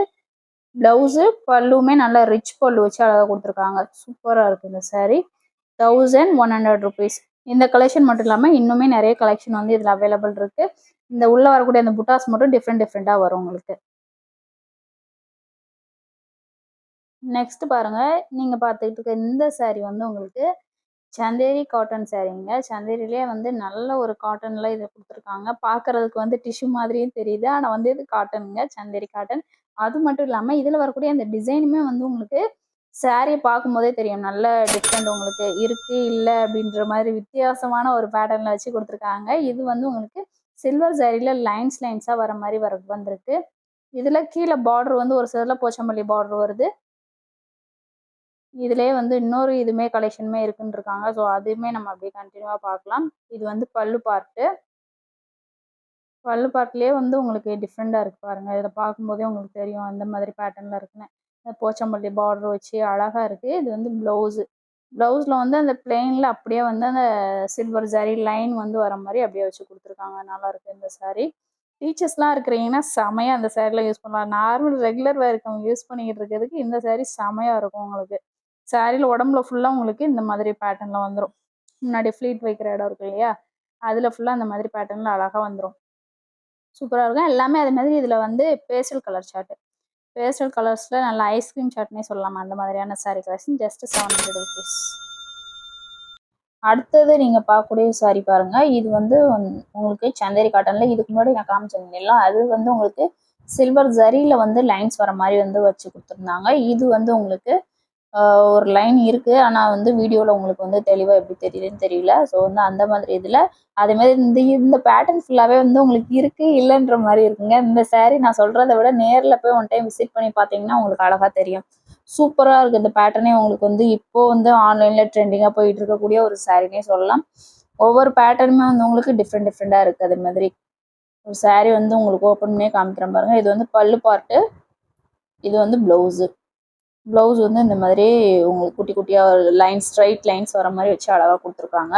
பிளவுஸு பல்லுமே நல்ல ரிச் பல்லு வச்சு அழகா கொடுத்துருக்காங்க. சூப்பரா இருக்கு இந்த சாரி. 1100 rupees. இந்த கலெக்ஷன் மட்டும் இல்லாம இன்னுமே நிறைய கலெக்ஷன் வந்து இதுல அவைலபிள் இருக்கு. இந்த உள்ள வரக்கூடிய அந்த புட்டாஸ் மட்டும் டிஃப்ரெண்டா வரும் உங்களுக்கு. நெக்ஸ்ட் பாருங்க, நீங்க பார்த்துக்கிட்டு இருக்க இந்த சாரி வந்து உங்களுக்கு சந்தேரி காட்டன் சாரீங்க. சந்தேரிலேயே வந்து நல்ல ஒரு காட்டன்ல இதை கொடுத்துருக்காங்க. பார்க்கறதுக்கு வந்து டிஷ்யூ மாதிரியும் தெரியுது, ஆனால் வந்து இது காட்டனுங்க, சந்தேரி காட்டன். அது மட்டும் இல்லாமல் இதில் வரக்கூடிய அந்த டிசைனுமே வந்து உங்களுக்கு சாரியை பார்க்கும் போதே தெரியும் நல்ல டிஃப்ரெண்ட் உங்களுக்கு இருக்கு இல்லை அப்படின்ற மாதிரி வித்தியாசமான ஒரு பேட்டர்னில் வச்சு கொடுத்துருக்காங்க. இது வந்து உங்களுக்கு சில்வர் சாரியில் லைன்ஸாக வர மாதிரி வந்திருக்கு. இதில் கீழே பார்டர் வந்து ஒரு சிலரில் போச்சம்பள்ளி பார்டர் வருது. இதுலயே வந்து இன்னொரு இதுமே கலெக்ஷனுமே இருக்குன்னு இருக்காங்க. ஸோ அதுவுமே நம்ம அப்படியே கண்டினியூவா பார்க்கலாம். இது வந்து பல்லு பார்ட்லயே வந்து உங்களுக்கு டிஃப்ரெண்டா இருக்கு பாருங்க. இதை பார்க்கும்போதே உங்களுக்கு தெரியும் அந்த மாதிரி பேட்டர்ன்ல இருக்குன்னு. போச்சம்பள்ளி பார்டர் வச்சு அழகா இருக்கு. இது வந்து பிளவுஸ்ல வந்து அந்த பிளெயின்ல அப்படியே வந்து அந்த சில்வர் சாரி லைன் வந்து வர மாதிரி அப்படியே வச்சு கொடுத்துருக்காங்க. நல்லா இருக்கு இந்த சாரி. டீச்சர்ஸ்லாம் இருக்கிறீங்கன்னா செமையா அந்த சாரிலாம் யூஸ் பண்ணலாம். நார்மல் ரெகுலர் வேர்க்கு யூஸ் பண்ணிக்கிட்டு இருக்கிறதுக்கு இந்த சாரி செமையா இருக்கும் உங்களுக்கு. சாரியில் உடம்புல ஃபுல்லாக உங்களுக்கு இந்த மாதிரி பேட்டர்னில் வந்துடும். முன்னாடி ஃப்ளீட் வைக்கிற இடம் இருக்கு இல்லையா, அதில் ஃபுல்லாக அந்த மாதிரி பேட்டர்னில் அழகாக வந்துடும். சூப்பராக இருக்கும் எல்லாமே. அதே மாதிரி இதில் வந்து பேஸ்டல் கலர் சார்ட்டு, பேஸ்டல் கலர்ஸில் நல்ல ஐஸ்கிரீம் சார்ட்னே சொல்லலாம். அந்த மாதிரியான சாரி கலெக்ஷன் ஜஸ்ட் 700 rupees. அடுத்தது நீங்கள் பார்க்கக்கூடிய சாரி பாருங்கள். இது வந்து உங்களுக்கு சந்தேரி காட்டனில் இதுக்கு முன்னாடி நான் காமிச்சிருந்தேன். அது வந்து உங்களுக்கு சில்வர் ஜரியில வந்து லைன்ஸ் வர மாதிரி வந்து வச்சு கொடுத்துருந்தாங்க. இது வந்து உங்களுக்கு ஒரு லைன் இருக்கு. ஆனா வந்து வீடியோல உங்களுக்கு வந்து தெளிவா எப்படி தெரியுதுன்னு தெரியல. ஸோ வந்து அந்த மாதிரி இதுல அதே மாதிரி இந்த பேட்டர்ன் ஃபுல்லாவே வந்து உங்களுக்கு இருக்கு இல்லைன்ற மாதிரி இருக்குங்க. இந்த saree நான் சொல்றதை விட நேர்ல போய் ஒன் டைம் விசிட் பண்ணி பார்த்தீங்கன்னா உங்களுக்கு அழகா தெரியும். சூப்பரா இருக்கு இந்த பேட்டர்னே. உங்களுக்கு வந்து இப்போ வந்து ஆன்லைன்ல ட்ரெண்டிங்கா போயிட்டு இருக்கக்கூடிய ஒரு சாரினே சொல்லலாம். ஒவ்வொரு பேட்டர்னுமே வந்து உங்களுக்கு டிஃப்ரெண்டா இருக்கு. அதே மாதிரி ஒரு saree வந்து உங்களுக்கு ஓப்பன் பண்ணி காமிக்கிறேன் பாருங்க. இது வந்து பல்லு பார்ட்டு, இது வந்து பிளவுஸ் வந்து இந்த மாதிரி உங்களுக்கு குட்டி குட்டியா லைன்ஸ் ஸ்ட்ரைட் லைன்ஸ் வர மாதிரி வச்சு அழகா கொடுத்துருக்காங்க.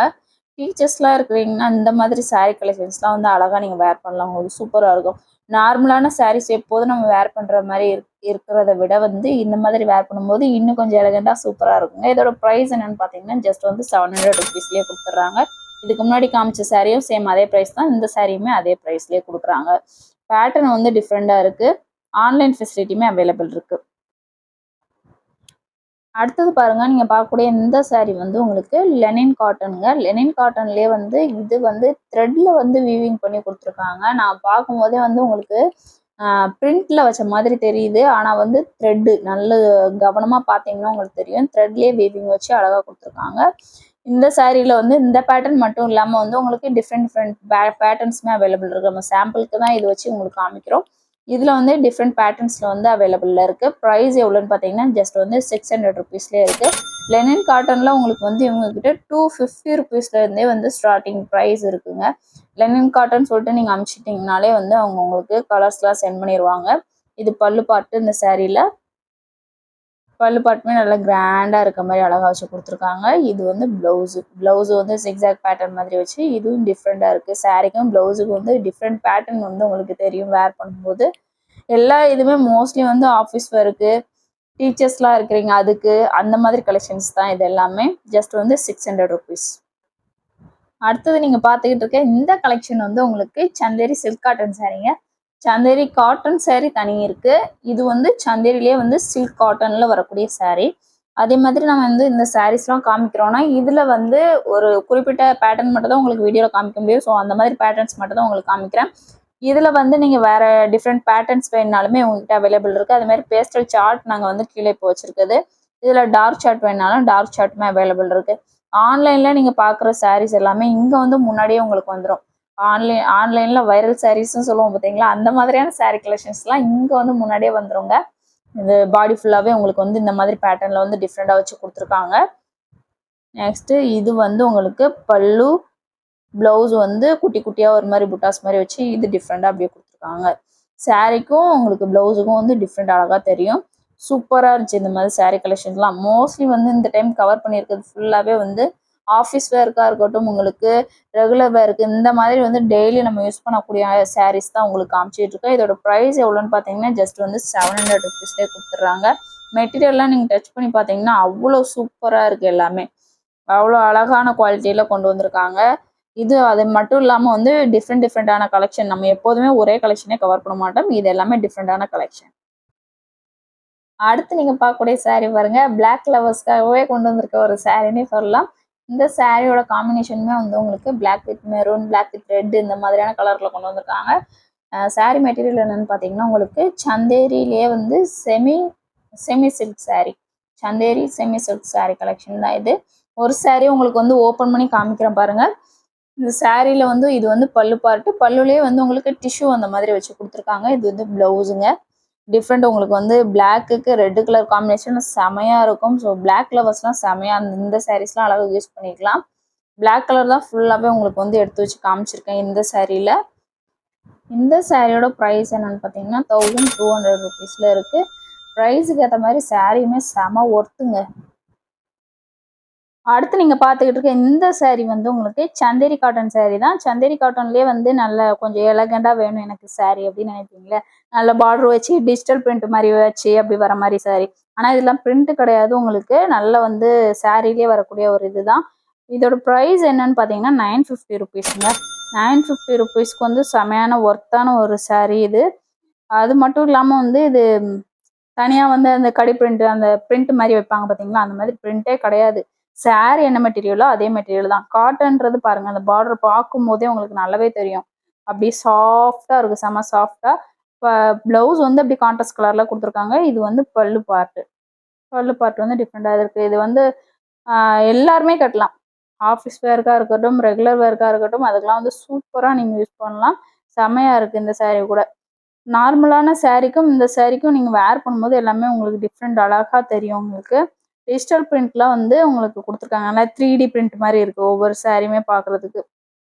டீச்சர்ஸ்லாம் இருக்கிறீங்கன்னா இந்த மாதிரி saree கலெக்ஷன்ஸ்லாம் வந்து அழகா நீங்க வேர் பண்ணலாம். உங்களுக்கு சூப்பரா இருக்கும். நார்மலான sarees எப்போதும் நம்ம வேர் பண்ற மாதிரி இருக்கிறத விட வந்து இந்த மாதிரி வேர் பண்ணும்போது இன்னும் கொஞ்சம் எலகண்டா சூப்பரா இருக்குங்க. இதோட ப்ரைஸ் என்னன்னு பாத்தீங்கன்னா ஜஸ்ட் வந்து 700 ருபீஸ்லயே கொடுத்துட்றாங்க. இதுக்கு முன்னாடி காமிச்ச சாரியும் சேம் அதே ப்ரைஸ் தான். இந்த சாரியுமே அதே ப்ரைஸ்லயே கொடுக்குறாங்க. பேட்டர்ன் வந்து டிஃப்ரெண்டா இருக்கு. ஆன்லைன் ஃபெசிலிட்டியுமே அவைலபிள் இருக்கு. அடுத்தது பாருங்க, நீங்க பார்க்கக்கூடிய இந்த saree வந்து உங்களுக்கு லெனின் காட்டனுங்க. லெனின் காட்டன்லயே வந்து இது வந்து த்ரெட்ல வந்து வீவிங் பண்ணி கொடுத்துருக்காங்க. நான் பார்க்கும்போதே வந்து உங்களுக்கு பிரிண்ட்ல வச்ச மாதிரி தெரியுது. ஆனா வந்து த்ரெட் நல்ல கவனமா பார்த்தீங்கன்னா உங்களுக்கு தெரியும். த்ரெட்லயே வீவிங் வச்சு அழகா கொடுத்துருக்காங்க. இந்த சாரியில வந்து இந்த பேட்டர்ன் மட்டும் இல்லாம வந்து உங்களுக்கு டிஃப்ரெண்ட் பேட்டர்ன்ஸ்மே அவைலபிள் இருக்கு. நம்ம சாம்பிளுக்கு தான் இது வச்சு உங்களுக்கு காமிக்கிறோம். இதுல வந்து டிஃப்ரெண்ட் பேட்டர்ன்ஸ்ல வந்து அவைலபிள்ல இருக்கு. ப்ரைஸ் எவ்வளோன்னு பார்த்தீங்கன்னா ஜஸ்ட் வந்து 600 ருபீஸ்லேயே இருக்கு. லெனின் காட்டன்ல உங்களுக்கு வந்து இவங்க கிட்ட 250 ருபீஸ்ல இருந்தே வந்து ஸ்டார்டிங் ப்ரைஸ் இருக்குங்க. லெனின் காட்டன் சொல்லிட்டு நீங்க அனுப்பிச்சிட்டிங்கனாலே வந்து அவங்க உங்களுக்கு கலர்ஸ்லாம் சென்ட் பண்ணிடுவாங்க. இது பல்லு பாட்டு. இந்த சாரியில பல்லு பாட்டுமே நல்லா கிராண்டா இருக்க மாதிரி அழகா வச்சு கொடுத்துருக்காங்க. இது வந்து பிளவுஸ் வந்து சிக்ஸாக் பேட்டர்ன் மாதிரி வச்சு இதுவும் டிஃப்ரெண்டா இருக்கு. சாரிக்கும் பிளவுஸுக்கும் வந்து டிஃப்ரெண்ட் பேட்டர்ன் வந்து உங்களுக்கு தெரியும் வேர் பண்ணும்போது. எல்லா இதுவுமே மோஸ்ட்லி வந்து ஆஃபீஸ் ஒர்க்கு, டீச்சர்ஸ்லாம் இருக்கிறீங்க அதுக்கு அந்த மாதிரி கலெக்ஷன்ஸ் தான் இது எல்லாமே. ஜஸ்ட் வந்து 600 ருபீஸ். அடுத்தது நீங்க பார்த்துக்கிட்டு இருக்க இந்த கலெக்ஷன் வந்து உங்களுக்கு சந்தேரி சில்க் காட்டன் சாரீங்க. சந்தேரி காட்டன் saree தனி இருக்கு. இது வந்து சந்தேரிலேயே வந்து சில்க் காட்டன்ல வரக்கூடிய saree. அதே மாதிரி நம்ம வந்து இந்த சாரீஸ்லாம் காமிக்கிறோம்னா இதுல வந்து ஒரு குறிப்பிட்ட பேட்டர்ன் மட்டும் தான் உங்களுக்கு வீடியோல காமிக்க முடியும். ஸோ அந்த மாதிரி பேட்டர்ன்ஸ் மட்டும் தான் உங்களுக்கு காமிக்கிறேன். இதுல வந்து நீங்க வேற டிஃப்ரெண்ட் பேட்டர்ன்ஸ் வேணுனாலுமே உங்ககிட்ட அவைலபிள் இருக்கு. அதே மாதிரி பேஸ்டல் சார்ட் நாங்க வந்து கீழே இப்போ வச்சிருக்குது. இதுல டார்க் சார்ட் வேணாலும் டார்க் சார்ட்டுமே அவைலபிள் இருக்கு. ஆன்லைன்ல நீங்க பாக்குற சாரீஸ் எல்லாமே இங்க வந்து முன்னாடியே உங்களுக்கு வந்துடும். ஆன்லைன்ல வைரல் சாரீஸ்ன்னு சொல்லுவோம் பார்த்தீங்களா, அந்த மாதிரியான saree கலெக்ஷன்ஸ்லாம் இங்க வந்து முன்னாடியே வந்துருங்க. இந்த பாடி ஃபுல்லாவே உங்களுக்கு வந்து இந்த மாதிரி பேட்டர்ன்ல வந்து டிஃப்ரெண்டா வச்சு கொடுத்துருக்காங்க. நெக்ஸ்ட் இது வந்து உங்களுக்கு பல்லு, பிளவுஸ் வந்து குட்டி குட்டியா ஒரு மாதிரி புட்டாஸ் மாதிரி வச்சு இது டிஃப்ரெண்டா அப்படியே கொடுத்துருக்காங்க. சாரிக்கும் உங்களுக்கு பிளவுஸுக்கும் வந்து டிஃப்ரெண்ட் அழகா தெரியும். சூப்பரா இருந்துச்சு இந்த மாதிரி saree கலெக்ஷன்ஸ்லாம். மோஸ்ட்லி வந்து இந்த டைம் கவர் பண்ணியிருக்கிறது ஃபுல்லாவே வந்து ஆஃபீஸ் வேர்க்கா இருக்கட்டும், உங்களுக்கு ரெகுலர் வேருக்கு இந்த மாதிரி வந்து டெய்லி நம்ம யூஸ் பண்ணக்கூடிய சாரீஸ் தான் உங்களுக்கு காமிச்சிட்டு இருக்கோம். இதோட ப்ரைஸ் எவ்வளோன்னு பார்த்தீங்கன்னா ஜஸ்ட் வந்து 700 ருபீஸ்லேயே கொடுத்துட்றாங்க. மெட்டீரியல்லாம் நீங்கள் டச் பண்ணி பார்த்தீங்கன்னா அவ்வளோ சூப்பராக இருக்குது. எல்லாமே அவ்வளோ அழகான குவாலிட்டியில் கொண்டு வந்திருக்காங்க. இது அது மட்டும் இல்லாமல் வந்து டிஃப்ரெண்டான கலெக்ஷன். நம்ம எப்போதுமே ஒரே கலெக்ஷனே கவர் பண்ண மாட்டோம். இது எல்லாமே டிஃப்ரெண்டான கலெக்ஷன். அடுத்து நீங்க பார்க்கக்கூடிய saree பாருங்க, பிளாக் லவர்ஸ்க்காகவே கொண்டு வந்திருக்க ஒரு சாரின்னே சொல்லலாம். இந்த சாரியோட காம்பினேஷனுமே வந்து உங்களுக்கு black with maroon, black with red இந்த மாதிரியான கலர்ல கொண்டு வந்திருக்காங்க. சாரி மெட்டீரியல் என்னன்னு பார்த்தீங்கன்னா உங்களுக்கு சந்தேரியிலேயே வந்து semi silk sorry. Chanderi semi silk sorry collection தான் இது. ஒரு சாரி உங்களுக்கு வந்து ஓப்பன் பண்ணி காமிக்கிறேன் பாருங்க. இந்த சாரியில வந்து இது வந்து பல்லு பார்ட்டு. பல்லுலேயே வந்து உங்களுக்கு டிஷ்யூ அந்த மாதிரி வச்சு கொடுத்துருக்காங்க. இது வந்து பிளவுஸுங்க. டிஃப்ரெண்ட் உங்களுக்கு வந்து பிளாக்குக்கு ரெட் கலர் காம்பினேஷன் செமையா இருக்கும். ஸோ பிளாக் லவர்ஸ்லாம் செமையா இந்த சாரீஸ்லாம் அழகாக யூஸ் பண்ணிக்கலாம். பிளாக் கலர் தான் ஃபுல்லாகவே உங்களுக்கு வந்து எடுத்து வச்சு காமிச்சிருக்கேன் இந்த சாரியில. இந்த சாரியோட ப்ரைஸ் என்னன்னு பார்த்தீங்கன்னா 1200 ருபீஸ்ல இருக்கு. ப்ரைஸுக்கு ஏற்ற மாதிரி சாரியுமே செம ஒர்த்துங்க. அடுத்து நீங்க பார்த்துக்கிட்டு இருக்க இந்த saree வந்து உங்களுக்கு சந்தேரி காட்டன் saree தான். சந்தேரி காட்டன்லேயே வந்து நல்ல கொஞ்சம் எலகண்டா வேணும் எனக்கு saree அப்படின்னு நினைப்பீங்களே, நல்ல பார்டர் வச்சு டிஜிட்டல் பிரிண்ட் மாதிரி வச்சு அப்படி வர மாதிரி saree. ஆனால் இதெல்லாம் பிரிண்ட் கிடையாது. உங்களுக்கு நல்ல வந்து சாரிலேயே வரக்கூடிய ஒரு இதுதான். இதோட ப்ரைஸ் என்னன்னு பார்த்தீங்கன்னா 950 ருபீஸுங்க. 950 ருபீஸ்க்கு வந்து செமையான ஒர்த்தான ஒரு saree இது. அது மட்டும் இல்லாமல் வந்து இது தனியாக வந்து அந்த கடி பிரிண்ட் அந்த பிரிண்ட் மாதிரி வைப்பாங்க பார்த்தீங்களா, அந்த மாதிரி பிரிண்டே கிடையாது. சாரி என்ன மெட்டீரியலோ அதே மெட்டீரியல் தான். காட்டன்றது பாருங்க, அந்த பார்டர் பார்க்கும் போதே உங்களுக்கு நல்லாவே தெரியும். அப்படியே சாஃப்டா இருக்கு, செம சாஃப்டா. பிளவுஸ் வந்து அப்படி கான்ட்ராஸ்ட் கலர்ல கொடுத்துருக்காங்க. இது வந்து பல்லு பார்ட் வந்து டிஃப்ரெண்டாக இருக்கு. இது வந்து எல்லாருமே கட்டலாம். ஆஃபீஸ் வேர்க்காக இருக்கட்டும், ரெகுலர் வேர்க்காக இருக்கட்டும், அதுக்கெல்லாம் வந்து சூப்பராக நீங்கள் யூஸ் பண்ணலாம். செமையாக இருக்குது இந்த சாரீ கூட. நார்மலான சாரீக்கும் இந்த சாரீக்கும் நீங்கள் வேர் பண்ணும்போது எல்லாமே உங்களுக்கு டிஃப்ரெண்ட் அழகாக தெரியும். உங்களுக்கு டிஜிட்டல் பிரிண்ட்லாம் வந்து உங்களுக்கு கொடுத்துருக்காங்க. நல்லா 3D பிரிண்ட் மாதிரி இருக்குது ஒவ்வொரு சாரியுமே பார்க்குறதுக்கு.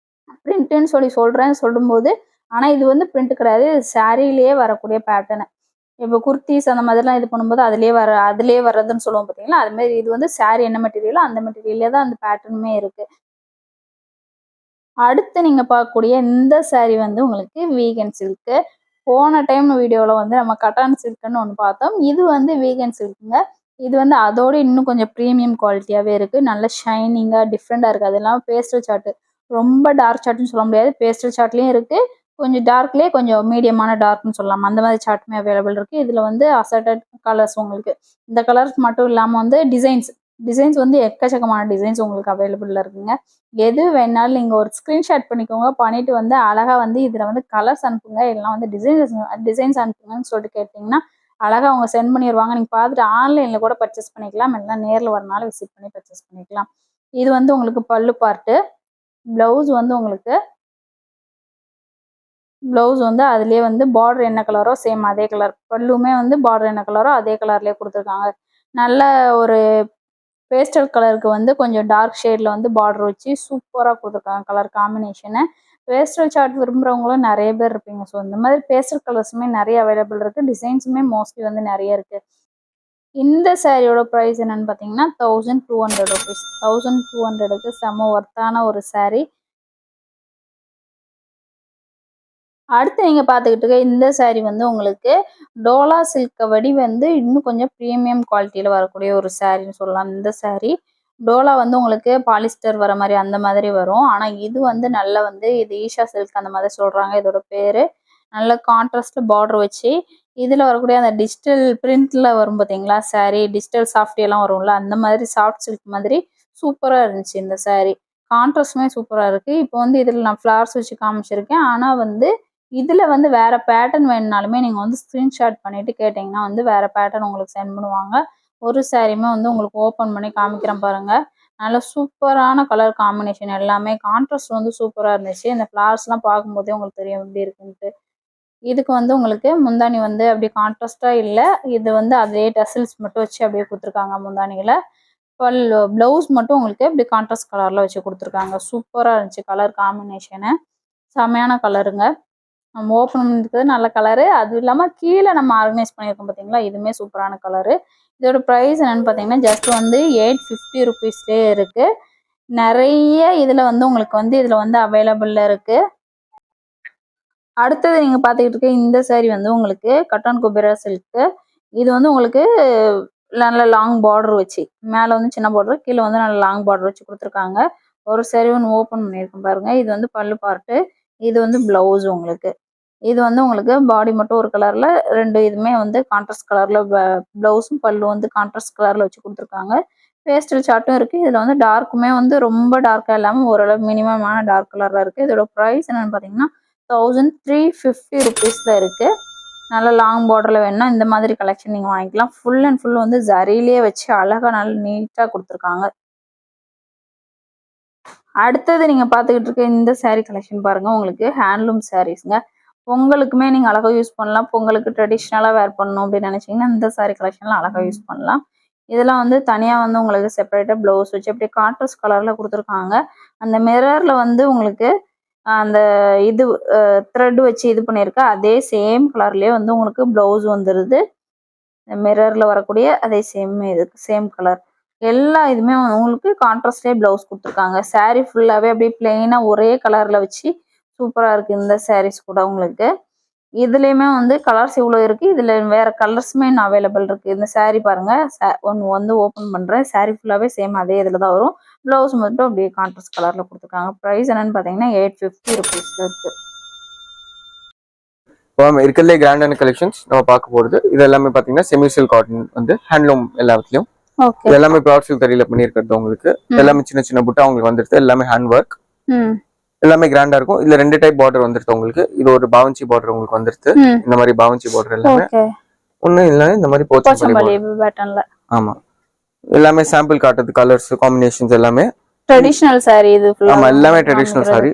பிரிண்ட்டுன்னு சொல்லும்போது ஆனால் இது வந்து பிரிண்ட் கிடையாது, சாரிலேயே வரக்கூடிய பேட்டர்னு. இப்போ குர்த்திஸ் அந்த மாதிரிலாம் இது பண்ணும்போது அதுலேயே வர்றதுன்னு சொல்லுவோம் பார்த்தீங்களா, அதுமாரி இது வந்து சாரி என்ன மெட்டீரியலோ அந்த மெட்டீரியல்லே தான் அந்த பேட்டர்னுமே இருக்குது. அடுத்து நீங்கள் பார்க்கக்கூடிய இந்த சாரீ வந்து உங்களுக்கு வீகன் சில்க்கு. போன டைம் வீடியோவில் வந்து நம்ம கட்டான் சில்க்குன்னு ஒன்று பார்த்தோம். இது வந்து வீகன் சில்க்குங்க. இது வந்து அதோடு இன்னும் கொஞ்சம் ப்ரீமியம் குவாலிட்டியாகவே இருக்குது. நல்ல ஷைனிங்காக டிஃப்ரெண்ட்டாக இருக்குது. அது இல்லாமல் பேஸ்டல் சார்ட்டு, ரொம்ப டார்க் சார்ட்னு சொல்ல முடியாது, பேஸ்டல் சார்ட்லேயும் இருக்குது, கொஞ்சம் டார்க்லேயே கொஞ்சம் மீடியமான டார்க்னு சொல்லலாம். அந்த மாதிரி சார்ட்டுமே அவைலபிள் இருக்குது. இதில் வந்து அசர்டட் கலர்ஸ் உங்களுக்கு இந்த கலர்ஸ் மட்டும் இல்லாமல் வந்து டிசைன்ஸ் வந்து எக்கச்சக்கமான டிசைன்ஸ் உங்களுக்கு அவைலபிளில் இருக்குங்க. எது வேணாலும் நீங்கள் ஒரு ஸ்க்ரீன்ஷாட் பண்ணிக்கோங்க, பண்ணிவிட்டு வந்து அழகாக வந்து இதில் வந்து கலர்ஸ் அனுப்புங்க, இல்லைனா வந்து டிசைன்ஸ் அனுப்புங்கன்னு சொல்லிட்டு கேட்டிங்கன்னா அழகாக அவங்க சென்ட் பண்ணிடுவாங்க. நீங்கள் பார்த்துட்டு ஆன்லைனில் கூட பர்ச்சேஸ் பண்ணிக்கலாம், இல்லைனா நேரில் வரனால விசிட் பண்ணி பர்ச்சேஸ் பண்ணிக்கலாம். இது வந்து உங்களுக்கு பல்லு பார்ட்டு. ப்ளவுஸ் வந்து அதுலேயே வந்து பார்டர் என்ன கலரோ சேம் அதே கலர், பல்லுமே வந்து பார்டர் என்ன கலரோ அதே கலர்லேயே கொடுத்துருக்காங்க. நல்ல ஒரு பேஸ்டல் கலருக்கு வந்து கொஞ்சம் டார்க் ஷேடில் வந்து பார்டர் வச்சு சூப்பராக கொடுத்துருக்காங்க கலர் காம்பினேஷனு. பேஸ்டல் சார்ட் விரும்புகிறவங்களும் நிறைய பேர் இருப்பீங்க. ஸோ இந்த மாதிரி பேஸ்டல் கலர்ஸுமே நிறைய அவைலபிள் இருக்குது. டிசைன்ஸுமே மோஸ்ட்லி வந்து நிறைய இருக்குது. இந்த சாரியோட ப்ரைஸ் என்னென்னு பார்த்தீங்கன்னா 1200 ருபீஸ். 1200க்கு செம்ம ஒர்த்தான ஒரு சாரீ. அடுத்து நீங்கள் பார்த்துக்கிட்டு இருக்க இந்த சாரீ வந்து உங்களுக்கு டோலா சில்கை வடி வந்து இன்னும் கொஞ்சம் ப்ரீமியம் குவாலிட்டியில் வரக்கூடிய ஒரு சாரின்னு சொல்லலாம். இந்த சாரீ டோலா வந்து உங்களுக்கு பாலிஸ்டர் வர மாதிரி அந்த மாதிரி வரும். ஆனால் இது வந்து நல்ல வந்து இது ஈஷா சில்க் அந்த மாதிரி சொல்கிறாங்க இதோட பேர். நல்ல கான்ட்ராஸ்ட் பார்டர் வச்சு இதில் வரக்கூடிய அந்த டிஜிட்டல் பிரிண்டில் வரும் பார்த்தீங்களா சாரீ, டிஜிட்டல் சாஃப்டியெல்லாம் வரும்ல, அந்த மாதிரி சாஃப்ட் சில்க் மாதிரி சூப்பராக இருந்துச்சு இந்த சாரீ. கான்ட்ராஸ்ட்டுமே சூப்பராக இருக்குது. இப்போ வந்து இதில் நான் ஃப்ளார்ஸ் வச்சு காமிச்சிருக்கேன். ஆனால் வந்து இதில் வந்து வேறு பேட்டர்ன் வேணுனாலுமே நீங்கள் வந்து ஸ்க்ரீன்ஷாட் பண்ணிவிட்டு கேட்டிங்கன்னா வந்து வேறு பேட்டர்ன் உங்களுக்கு சென்ட் பண்ணுவாங்க. ஒரு சாரியுமே வந்து உங்களுக்கு ஓப்பன் பண்ணி காமிக்கிறேன் பாருங்கள். நல்ல சூப்பரான கலர் காம்பினேஷன், எல்லாமே கான்ட்ராஸ்ட் வந்து சூப்பராக இருந்துச்சு. இந்த ஃப்ளார்ஸ்லாம் பார்க்கும்போதே உங்களுக்கு தெரியும் எப்படி இருக்குன்ட்டு. இதுக்கு வந்து உங்களுக்கு முந்தானி வந்து அப்படியே கான்ட்ராஸ்டாக இல்லை, இது வந்து அதே டசில்ஸ் மட்டும் வச்சு அப்படியே கொடுத்துருக்காங்க முந்தானியில். ப்ளவுஸ் மட்டும் உங்களுக்கு இப்படி கான்ட்ராஸ்ட் கலரில் வச்சு கொடுத்துருக்காங்க. சூப்பராக இருந்துச்சு கலர் காம்பினேஷனு, செமையான கலருங்க. நம்ம ஓப்பன் பண்ணிருக்கிறது நல்ல கலரு, அதுவும் இல்லாமல் கீழே நம்ம ஆர்கனைஸ் பண்ணியிருக்கோம் பார்த்தீங்களா, இதுவுமே சூப்பரான கலரு. இதோட ப்ரைஸ் என்னென்னு பார்த்தீங்கன்னா ஜஸ்ட் வந்து 850 ருபீஸ்லேயே இருக்குது. நிறைய இதில் வந்து உங்களுக்கு வந்து இதில் வந்து அவைலபிளில் இருக்குது. அடுத்தது நீங்கள் பார்த்துக்கிட்டு இருக்க இந்த சாரீ வந்து உங்களுக்கு கட்டான் குபேரா சில்க்கு. இது வந்து உங்களுக்கு நல்ல லாங் பார்டர் வச்சு, மேலே வந்து சின்ன பார்டர், கீழே வந்து நல்ல லாங் பார்டர் வச்சு கொடுத்துருக்காங்க. ஒரு சாரீ ஒன்று ஓப்பன் பண்ணியிருக்கேன் பாருங்கள். இது வந்து பல்லு பார்ட்டு, இது வந்து ப்ளவுஸ் உங்களுக்கு. இது வந்து உங்களுக்கு பாடி மட்டும் ஒரு கலரில், ரெண்டு இதுவுமே வந்து கான்ட்ராஸ்ட் கலரில் ப்ளவுஸும் பல்லு வந்து கான்ட்ராஸ்ட் கலரில் வச்சு கொடுத்துருக்காங்க. பேஸ்டல் சார்ட்டும் இருக்குது. இதில் வந்து டார்க்குமே வந்து ரொம்ப டார்க்காக இல்லாமல் ஓரளவு மினிமமான டார்க் கலரில் இருக்குது. இதோட ப்ரைஸ் என்னென்னு பார்த்தீங்கன்னா 1350 ருபீஸில் இருக்குது. நல்ல லாங் பார்டரில் வேணும்னா இந்த மாதிரி கலெக்ஷன் நீங்கள் வாங்கிக்கலாம். ஃபுல் அண்ட் ஃபுல் வந்து ஜரிலேயே வச்சு அழகாக நல்ல நீட்டாக கொடுத்துருக்காங்க. அடுத்தது நீங்கள் பார்த்துக்கிட்டு இருக்க இந்த சாரீ கலெக்ஷன் பாருங்கள். உங்களுக்கு ஹேண்ட்லூம் சாரீஸுங்க. பொங்கலுக்குமே நீங்கள் அழகாக யூஸ் பண்ணலாம். பொங்கலுக்கு ட்ரெடிஷ்னலாக வேர் பண்ணணும் அப்படின்னு நினச்சிங்கன்னா இந்த சாரீ கலெக்ஷன்லாம் அழகாக யூஸ் பண்ணலாம். இதெல்லாம் வந்து தனியாக வந்து உங்களுக்கு செப்பரேட்டாக ப்ளவுஸ் வச்சு அப்படியே கான்ட்ராஸ்ட் கலரில் கொடுத்துருக்காங்க. அந்த மிரரில் வந்து உங்களுக்கு அந்த இது த்ரெட் வச்சு இது பண்ணியிருக்க அதே சேம் கலர்லேயே வந்து உங்களுக்கு ப்ளவுஸ் வந்துடுது. மிரரில் வரக்கூடிய அதே சேம் கலர். எல்லா இதுவுமே உங்களுக்கு கான்ட்ராஸ்ட்லேயே ப்ளவுஸ் கொடுத்துருக்காங்க. சாரீ ஃபுல்லாகவே அப்படியே பிளெயினாக ஒரே கலரில் வச்சு சூப்பராக இருக்குது இந்த சாரீஸ் கூட உங்களுக்கு. இதுலேயுமே வந்து கலர்ஸ் இவ்வளோ இருக்குது. இதில் வேறு கலர்ஸுமே இன்னும் அவைலபிள் இருக்குது. இந்த சாரீ பாருங்கள், ஒன்று வந்து ஓப்பன் பண்ணுறேன். சாரீ ஃபுல்லாகவே சேம் அதே இதில் தான் வரும். ப்ளவுஸ் மட்டும் அப்படியே கான்ட்ராஸ்ட் கலரில் கொடுத்துருக்காங்க. ப்ரைஸ் என்னென்னு பார்த்தீங்கன்னா 850 ருபீஸில் இருக்குது. இப்போ இருக்கிறதுலே கிராண்டான கலெக்ஷன்ஸ் நம்ம பார்க்க போகிறது இது எல்லாமே பார்த்தீங்கன்னா செமி சில்க் காட்டன் வந்து ஹேண்ட்லூம் எல்லாத்துலேயும். இது எல்லாமே ப்ராட் சில்க் தறியில் பண்ணியிருக்கிறது உங்களுக்கு. எல்லாமே சின்ன சின்ன புட்டா உங்களுக்கு வந்துடுது. எல்லாமே ஹேண்ட் ஒர்க். எல்லாமே கிராண்டா இருக்கும். இதுல 2 டைப் பார்டர் வந்துருது உங்களுக்கு. இது ஒரு பாவஞ்சி பார்டர் உங்களுக்கு வந்துருது. இந்த மாதிரி பாவஞ்சி பார்டர் எல்லாமே. ஒண்ணு இல்ல இந்த மாதிரி போச்சம்பள்ளி பேட்டர்ன்ல. ஆமா, எல்லாமே சாம்பிள் காட்டுது. கலர்ஸ் காம்பினேஷன்ஸ் எல்லாமே ட்ரெடிஷனல் saree இது ஃபுல்லா. ஆமா, எல்லாமே ட்ரெடிஷனல் saree.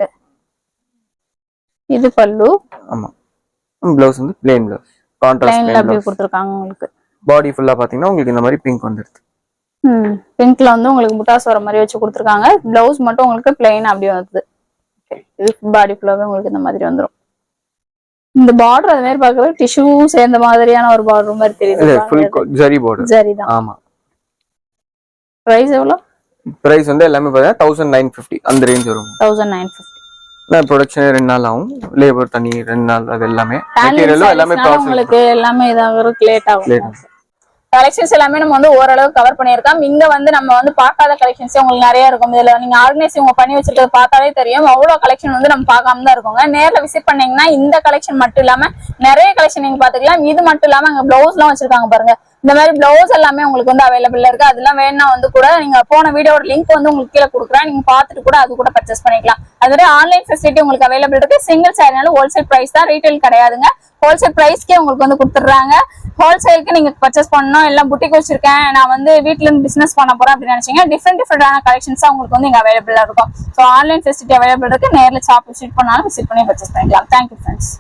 இது பல்லு. ஆமா, ப்ளவுஸ் வந்து plain ப்ளவுஸ். கான்ட்ராஸ்ட் லைன்ல அப்படியே கொடுத்திருக்காங்க உங்களுக்கு. பாடி ஃபுல்லா பாத்தீங்கன்னா உங்களுக்கு இந்த மாதிரி பிங்க் வந்துருது. பிங்க்ல வந்து உங்களுக்கு முட்டாஸ் வர மாதிரி வச்சு கொடுத்திருக்காங்க. ப்ளவுஸ் மட்டும் உங்களுக்கு plain அப்படியே வருது. இது பாடி ஃபுல்லாவே உங்களுக்கு இந்த மாதிரி வந்துரும். இந்த பார்டர் அது மாதிரி பாக்குறது டிஷ்யூ சேர்ந்த மாதிரியான ஒரு பார்டர் மாதிரி தெரியுது. இல்ல ஃபுல் ஜரி பார்டர். ஜரி தான். ஆமா. பிரைஸ் எவ்வளவு? பிரைஸ் வந்து எல்லாமே பாத்தீங்கன்னா 1950 அந்த ரேஞ்ச் வரும். 1950. நான் ப்ரொடக்ஷன் 2 நாள் ஆகும். லேபர் தனி 2 நாள். அது எல்லாமே மெட்டீரியல் எல்லாமே உங்களுக்கு எல்லாமே இதாகிறதுக்கு லேட் ஆகும். கலெக்ஷன்ஸ் எல்லாமே நம்ம வந்து ஓரளவு கவர் பண்ணியிருக்கோம். இங்க வந்து நம்ம வந்து பார்க்காத கலெக்ஷன்ஸ் உங்களுக்கு நிறைய இருக்கும். இதுல நீங்க ஆர்கனைஸ் உங்க பண்ணி வச்சிருக்கிறது பார்த்தாலே தெரியும். அவ்வளவு கலெக்ஷன் வந்து நம்ம பார்க்காம தான் இருக்கோங்க. நேர்ல விசிட் பண்ணீங்கன்னா இந்த கலெக்ஷன் மட்டும் இல்லாம நிறைய கலெக்ஷன் நீங்க பாத்துக்கலாம். இது மட்டும் இல்லாம அங்க பிளவுஸ் எல்லாம் வச்சிருக்காங்க பாருங்க. இந்த மாதிரி பிளவுஸ் எல்லாமே உங்களுக்கு வந்து அவைலபிள் இருக்கு. அதெல்லாம் வேணா வந்து கூட நீங்க போன வீடியோட லிங்க் வந்து உங்களுக்கு கீழே கொடுக்குறேன். நீங்க பாத்துட்டு கூட அது கூட பர்ச்சேஸ் பண்ணிக்கலாம். அது ஆன்லைன் ஃபெசிலிட்டி உங்களுக்கு அவைலபிள் இருக்கு. சிங்கிள் சாரினாலும் ஹோல்சேல் பிரைஸ் தான், ரீட்டைல் கிடையாதுங்க. ஹோல்சேல் பிரைஸ்க்கே உங்களுக்கு வந்து கொடுத்துடுறாங்க. ஹோல்சேலுக்கு நீங்க பர்ச்சேஸ் பண்ணணும், எல்லாம் புட்டிக் வச்சிருக்கேன், நான் வந்து வீட்ல இருந்து பிசினஸ் பண்ண போறேன் அப்படின்னு நினைச்சீங்க, டிஃப்ரெண்டான கலெக்ஷன்ஸ் உங்களுக்கு வந்து இங்க அவைலபிளா இருக்கும். ஸோ ஆன்லைன் ஃபெசிலிட்டி அவைலபிள் இருக்கு. நேரில் ஷாப் விசிட் பண்ணாலும் விசிட் பண்ணி பர்ச்சேஸ் பண்ணிக்கலாம். Thank you friends.